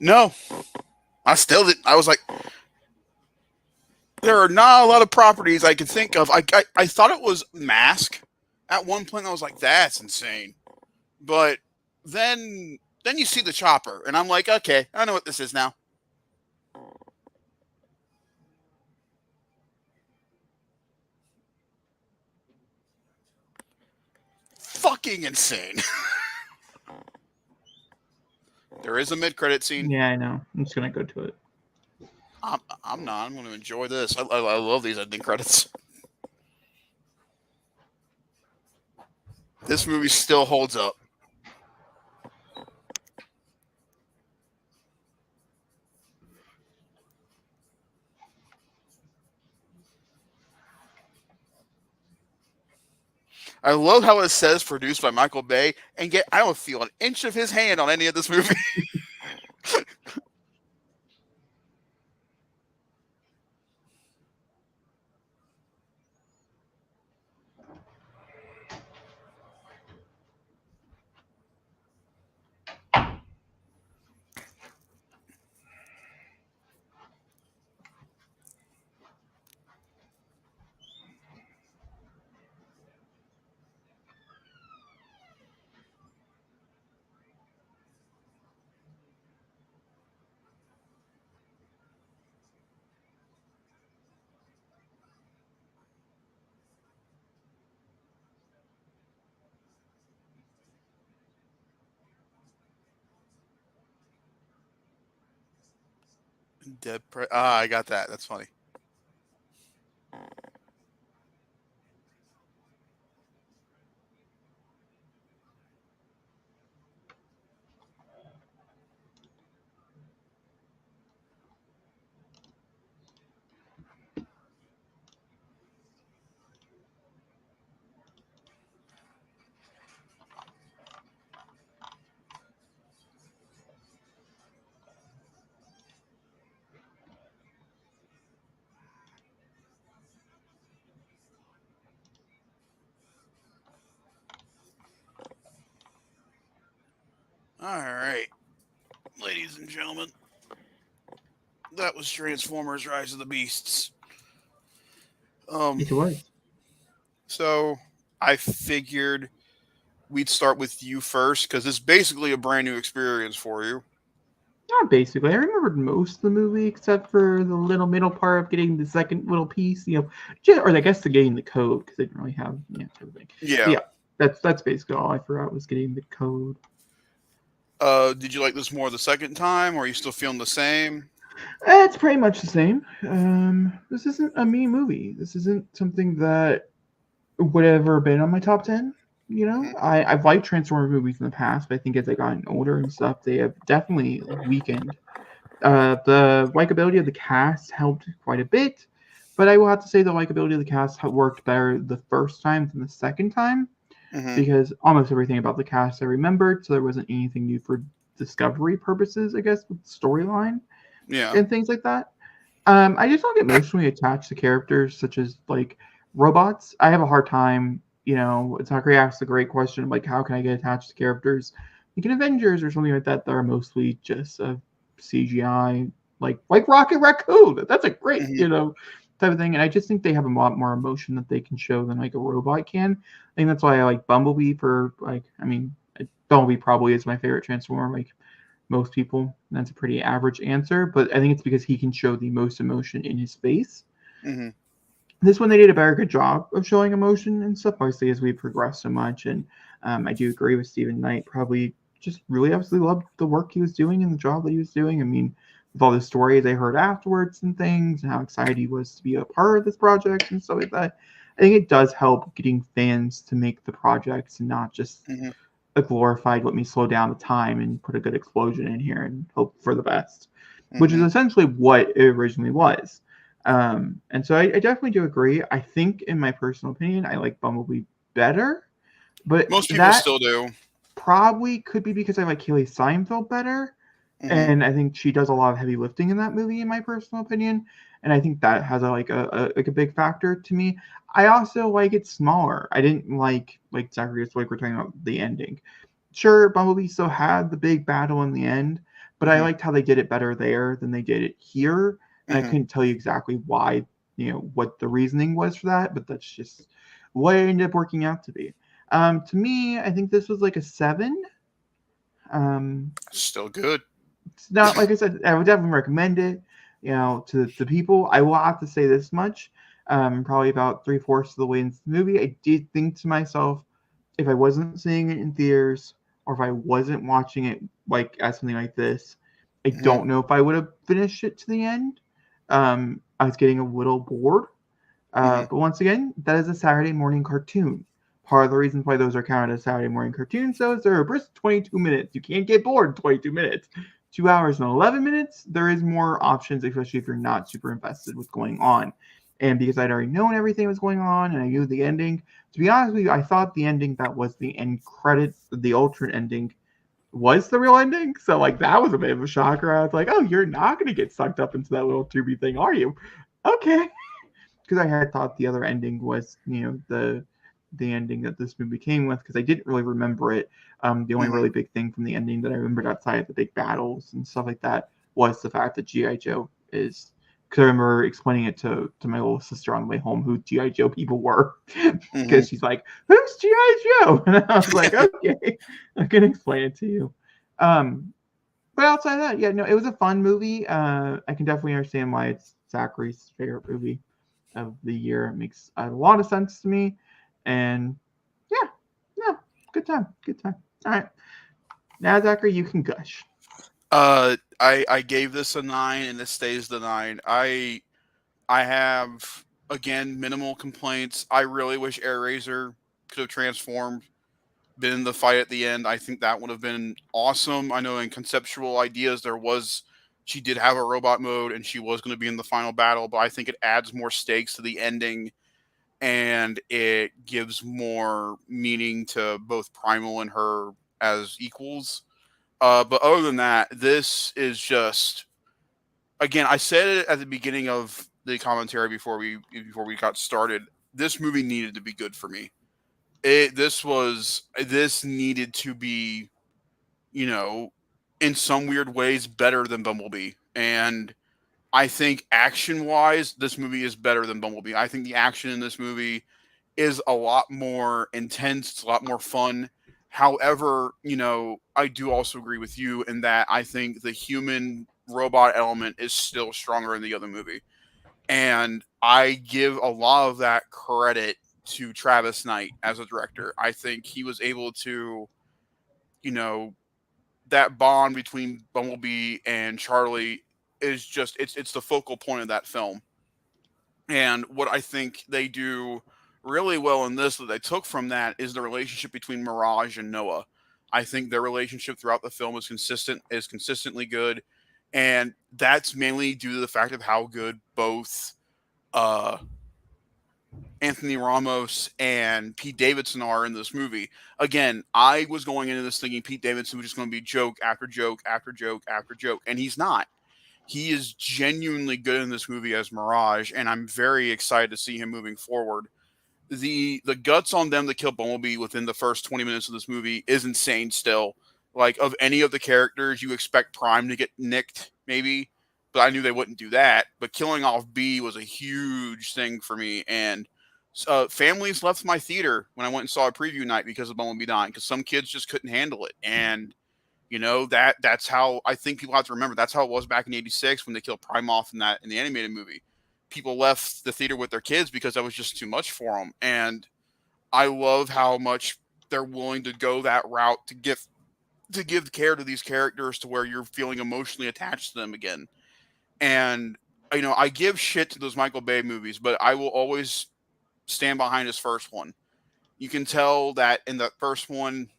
No, I still didn't. I was like, there are not a lot of properties I could think of. I thought it was Mask at one point. I was like, that's insane. But then you see the chopper, and I'm like, okay, I know what this is now. Fucking insane. There is a mid-credit scene. Yeah, I know. I'm just gonna go to it. I'm not. I'm going to enjoy this. I love these ending credits. This movie still holds up. I love how it says produced by Michael Bay, and yet I don't feel an inch of his hand on any of this movie. I got that. That's funny. All right, ladies and gentlemen, that was Transformers: Rise of the Beasts. It was. So I figured we'd start with you first because it's basically a brand new experience for you. Not basically. I remembered most of the movie except for the little middle part of getting the second little piece, or I guess the getting the code because they didn't really have everything. Yeah. Yeah, that's basically all I forgot was getting the code. Did you like this more the second time, or are you still feeling the same? It's pretty much the same. This isn't a me movie. This isn't something that would have ever been on my top 10. I've liked Transformers movies in the past, but I think as I gotten older and stuff, they have definitely weakened. The likability of the cast helped quite a bit, but I will have to say the likability of the cast worked better the first time than the second time. Mm-hmm. because almost everything about the cast I remembered, so there wasn't anything new for discovery purposes, I guess, with storyline Yeah. and things like that. I just don't get emotionally attached to characters such as like robots. I have a hard time, Zachary asked a great question, like how can I get attached to characters like in Avengers or something like that are mostly just a CGI, like Rocket Raccoon. That's a great, Mm-hmm. type of thing. And I just think they have a lot more emotion that they can show than like a robot can. I think that's why I like Bumblebee for like, I mean, Bumblebee probably is my favorite Transformer. Like most people. That's a pretty average answer, but I think it's because he can show the most emotion in his face. Mm-hmm. This one, they did a better good job of showing emotion and stuff, obviously, as we progress so much. And I do agree with Stephen Knight. Probably just really absolutely loved the work he was doing and the job that he was doing. I mean, with all the stories I heard afterwards and things, and how excited he was to be a part of this project and stuff like that, I think it does help getting fans to make the projects and not just Mm-hmm. a glorified let me slow down the time and put a good explosion in here and hope for the best, which is Mm-hmm. essentially what it originally was. And so I definitely do agree. I think, in my personal opinion, I like Bumblebee better, but Most people that still do. probably could be because I like Haley Steinfeld better. Mm-hmm. And I think she does a lot of heavy lifting in that movie, in my personal opinion. And I think that has a big factor to me. I also like it smaller. I didn't like Zachary, like we're talking about the ending. Sure, Bumblebee still had the big battle in the end, but I Mm-hmm. liked how they did it better there than they did it here. And I Mm-hmm. couldn't tell you exactly why, what the reasoning was for that, but that's just what it ended up working out to be. To me, I think this was like a 7. Um, Still good. it's not, like I said, I would definitely recommend it, to people. I will have to say this much. Probably about 3/4 of the way into the movie, I did think to myself, if I wasn't seeing it in theaters or if I wasn't watching it like as something like this, I Mm-hmm. don't know if I would have finished it to the end. I was getting a little bored. Mm-hmm. But once again, that is a Saturday morning cartoon. Part of the reasons why those are counted as Saturday morning cartoons, though, is they're a brisk 22 minutes. You can't get bored in 22 minutes. 2 hours and 11 minutes, there is more options, especially if you're not super invested with what's going on. And because I'd already known everything was going on and I knew the ending, to be honest with you, I thought the ending that was the end credit, the alternate ending, was the real ending. So, like, that was a bit of a shocker. I was like, oh, you're not going to get sucked up into that little tubey thing, are you? Okay, because I had thought the other ending was, the ending that this movie came with, because I didn't really remember it. The only Mm-hmm. really big thing from the ending that I remembered outside of the big battles and stuff like that was the fact that GI Joe is. Because I remember explaining it to my little sister on the way home who GI Joe people were, Mm-hmm. because she's like, "Who's GI Joe?" And I was like, "Okay, I can explain it to you." Um, but outside of that, yeah, no, it was a fun movie. I can definitely understand why it's Zachary's favorite movie of the year. It makes a lot of sense to me. And yeah, no, good time. Good time. All right. Now, Zachary, you can gush. I gave this a 9, and this stays the 9. I have, again, minimal complaints. I really wish AirRaiser could have transformed, been in the fight at the end. I think that would have been awesome. I know in conceptual ideas she did have a robot mode and she was going to be in the final battle, but I think it adds more stakes to the ending and it gives more meaning to both Primal and her as equals. But other than that, this is just, again, I said it at the beginning of the commentary before we got started. This movie needed to be good for me. This needed to be, you know, in some weird ways better than Bumblebee. And I think action wise, this movie is better than Bumblebee. I think the action in this movie is a lot more intense, it's a lot more fun. However, I do also agree with you in that I think the human robot element is still stronger in the other movie. And I give a lot of that credit to Travis Knight as a director. I think he was able to, you know, that bond between Bumblebee and Charlie is just it's the focal point of that film. And what I think they do really well in this that they took from that is the relationship between Mirage and Noah. I think their relationship throughout the film is consistently good, and that's mainly due to the fact of how good both uh, Anthony Ramos and Pete Davidson are in this movie. Again, I was going into this thinking Pete Davidson was just going to be joke after joke after joke after joke, and he's not. He is genuinely good in this movie as Mirage, and I'm very excited to see him moving forward. The guts on them to kill Bumblebee within the first 20 minutes of this movie is insane still. Like, of any of the characters, you expect Prime to get nicked, maybe, but I knew they wouldn't do that. But killing off B was a huge thing for me, and families left my theater when I went and saw a preview night because of Bumblebee dying, because some kids just couldn't handle it. And that's how I think people have to remember. That's how it was back in '86 when they killed Prime off in the animated movie. People left the theater with their kids because that was just too much for them. And I love how much they're willing to go that route to give care to these characters to where you're feeling emotionally attached to them again. And I give shit to those Michael Bay movies, but I will always stand behind his first one. You can tell that in the first one,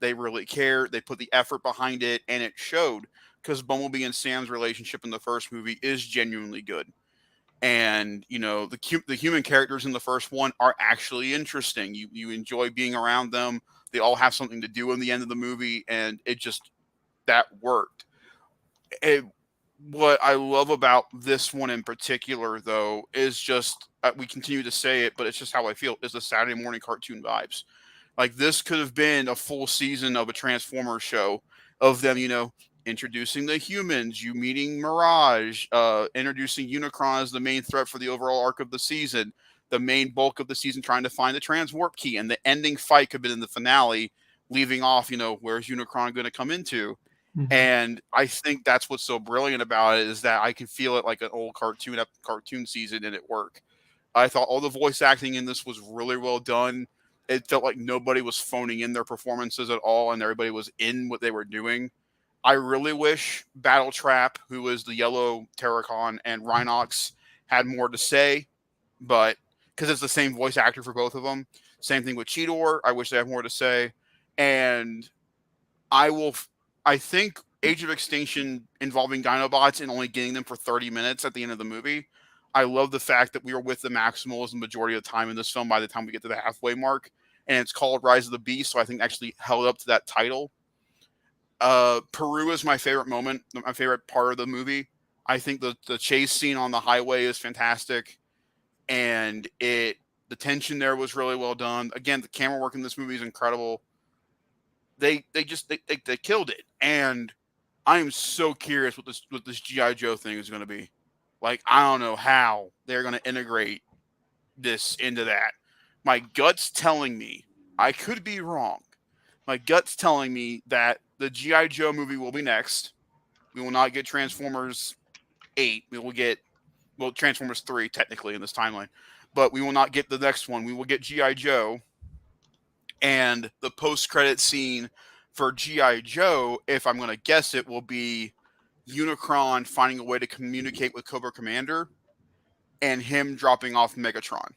they really cared. They put the effort behind it, and it showed because Bumblebee and Sam's relationship in the first movie is genuinely good. And the human characters in the first one are actually interesting. You enjoy being around them. They all have something to do in the end of the movie, and that worked. What I love about this one in particular, though, is just we continue to say it, but it's just how I feel, is the Saturday morning cartoon vibes. Like, this could have been a full season of a Transformers show of them, introducing the humans, you meeting Mirage, introducing Unicron as the main threat for the overall arc of the season, the main bulk of the season trying to find the transwarp key, and the ending fight could have been in the finale, leaving off, where's Unicron going to come into? Mhm. And I think that's what's so brilliant about it, is that I can feel it like an old cartoon season, and it worked. I thought all the voice acting in this was really well done. It felt like nobody was phoning in their performances at all, and everybody was in what they were doing. I really wish Battletrap, who was the yellow Terracon, and Rhinox had more to say, but because it's the same voice actor for both of them. Same thing with Cheetor. I wish they had more to say. And I will. I think Age of Extinction involving Dinobots and only getting them for 30 minutes at the end of the movie. I love the fact that we were with the Maximals the majority of the time in this film by the time we get to the halfway mark. And it's called Rise of the Beast, so I think actually held up to that title. Peru is my favorite moment, my favorite part of the movie. I think the chase scene on the highway is fantastic, and the tension there was really well done. Again, the camera work in this movie is incredible. They killed it, and I am so curious what this GI Joe thing is going to be. Like, I don't know how they're going to integrate this into that. My gut's telling me, I could be wrong. My gut's telling me that the GI Joe movie will be next. We will not get Transformers 8. We will get Transformers 3 technically in this timeline, but we will not get the next one. We will get GI Joe, and the post-credit scene for GI Joe, if I'm going to guess it, will be Unicron finding a way to communicate with Cobra Commander and him dropping off Megatron.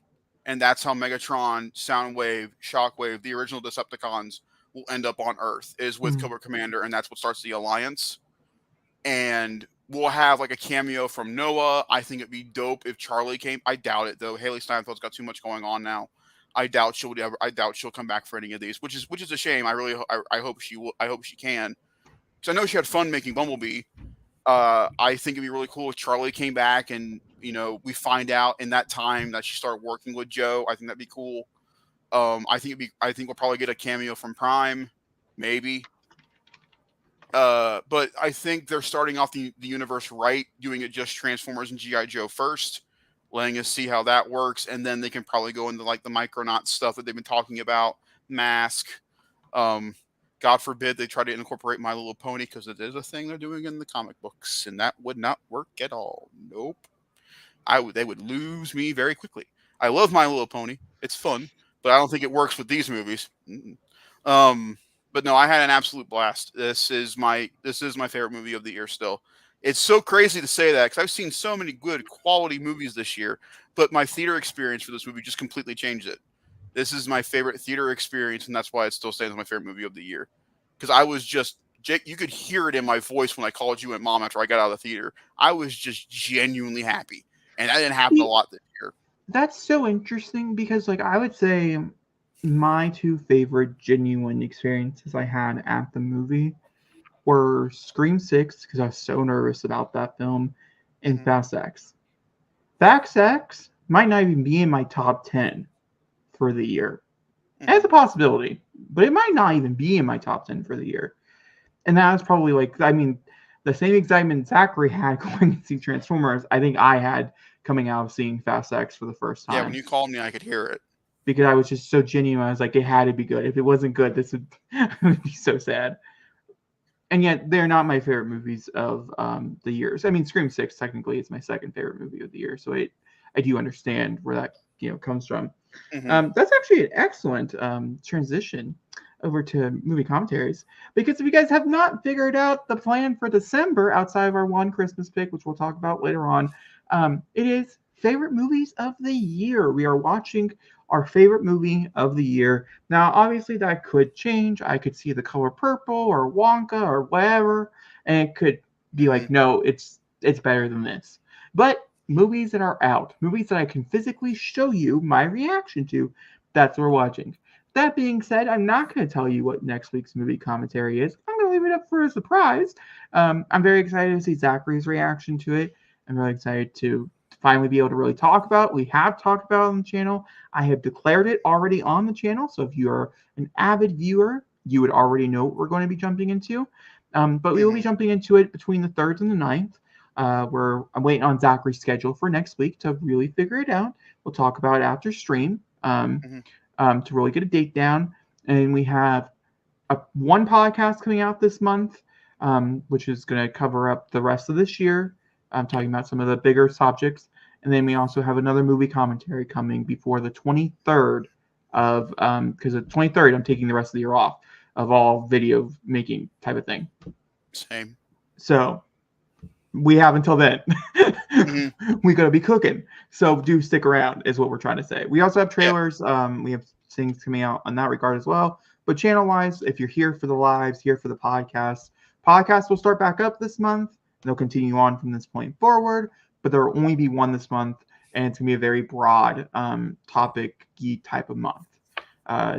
And that's how Megatron, Soundwave, Shockwave, the original Decepticons, will end up on Earth, is with Cobra Commander, and that's what starts the Alliance. And we'll have like a cameo from Noah. I think it'd be dope if Charlie came. I doubt it, though. Haley Steinfeld's got too much going on now. I doubt she'll come back for any of these, which is a shame. I hope she will. I hope she can, because I know she had fun making Bumblebee. I think it'd be really cool if Charlie came back and we find out in that time that she started working with Joe. I think that'd be cool. I think we'll probably get a cameo from Prime, maybe. But I think they're starting off the universe right, doing it just Transformers and GI Joe first, letting us see how that works, and then they can probably go into like the Micronaut stuff that they've been talking about, Mask. God forbid they try to incorporate My Little Pony, because it is a thing they're doing in the comic books, and that would not work at all. Nope. They would lose me very quickly. I love My Little Pony. It's fun, but I don't think it works with these movies. But no, I had an absolute blast. This is my favorite movie of the year still. It's so crazy to say that, because I've seen so many good quality movies this year, but my theater experience for this movie just completely changed it. This is my favorite theater experience, and that's why it still stands as my favorite movie of the year. Because I was just, Jake, you could hear it in my voice when I called you and Mom after I got out of the theater. I was just genuinely happy, and that didn't happen a lot this year. That's so interesting because, like, I would say my two favorite genuine experiences I had at the movie were Scream 6, because I was so nervous about that film, and Mhm. Fast X. Fast X might not even be in my top 10 for the year. It's a Mhm. possibility, but it might not even be in my top 10 for the year. And that was probably like, I mean, the same excitement Zachary had going to see Transformers, I think I had coming out of seeing Fast X for the first Yeah, when time. you called me, I could hear it. Because I was just so genuine. I was like, it had to be good. If it wasn't good, this would, would be so sad. And yet, they're not my favorite movies of the years. I mean, Scream 6 technically is my second favorite movie of the year, so I do understand where that comes from. Mhm. That's actually an excellent transition over to movie commentaries, because if you guys have not figured out the plan for December outside of our one Christmas pick, which we'll talk about later on, it is favorite movies of the year. We are watching our favorite movie of the year. Now, obviously, that could change. I could see The Color Purple or Wonka or whatever, and it could be like, Mhm. no, it's better than this. But movies that are out, movies that I can physically show you my reaction to, that's what we're watching. That being said, I'm not going to tell you what next week's movie commentary is. I'm going to leave it up for a surprise. I'm very excited to see Zachary's reaction to it. I'm really excited to finally be able to really talk about it. We have talked about it on the channel. I have declared it already on the channel. So if you are an avid viewer, you would already know what we're going to be jumping into. But we will be Mhm. jumping into it between the 3rd and the 9th. I'm waiting on Zachary's schedule for next week to really figure it out. We'll talk about it after stream Mhm. to really get a date down. And we have one podcast coming out this month, which is going to cover up the rest of this year. I'm talking about some of the bigger subjects. And then we also have another movie commentary coming before the 23rd of, because the 23rd, I'm taking the rest of the year off of all video making type of thing. Same. So we have until then. Mhm. We gotta be cooking. So do stick around, is what we're trying to say. We also have Yeah. trailers. We have things coming out on that regard as well. But channel wise, if you're here for the lives, here for the podcast will start back up this month. They'll continue on from this point forward, but there will only be one this month, and it's gonna be a very broad topic type of month.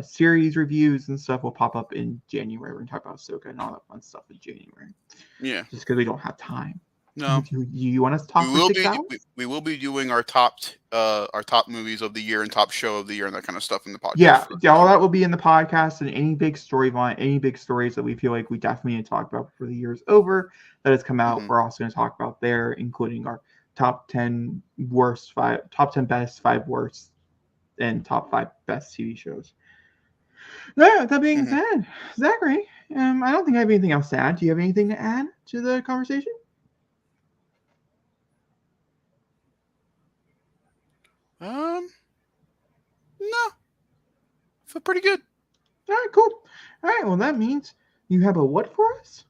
Series reviews and stuff will pop up in January. We're gonna talk about Ahsoka and all that fun stuff in January, Yeah. just because we don't have time. No. You want us to We talk for will 6 hours? we will be doing our top movies of the year and top show of the year and that kind of stuff in the podcast. Yeah, For all that will be in the podcast, and any big storyline, any big stories that we feel like we definitely need to talk about before the year is over that has come out. Mhm. We're also going to talk about there, including our top 10 worst, top 10 best, 5 worst, and top 5 best TV shows. Yeah, that being Mhm. said, Zachary, I don't think I have anything else to add. Do you have anything to add to the conversation? No. Feel pretty good. All right, cool. All right, well, that means you have a what for us?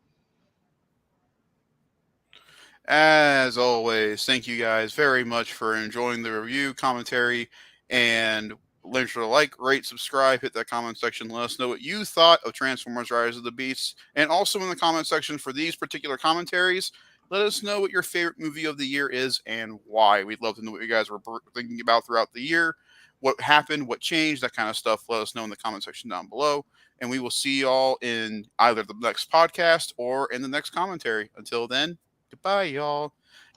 As always, thank you guys very much for enjoying the review, commentary, and make sure to like, rate, subscribe, hit that comment section. Let us know what you thought of Transformers Rise of the Beasts. And also in the comment section for these particular commentaries, let us know what your favorite movie of the year is and why. We'd love to know what you guys were thinking about throughout the year, what happened, what changed, that kind of stuff. Let us know in the comment section down below. And we will see y'all in either the next podcast or in the next commentary. Until then, goodbye, y'all.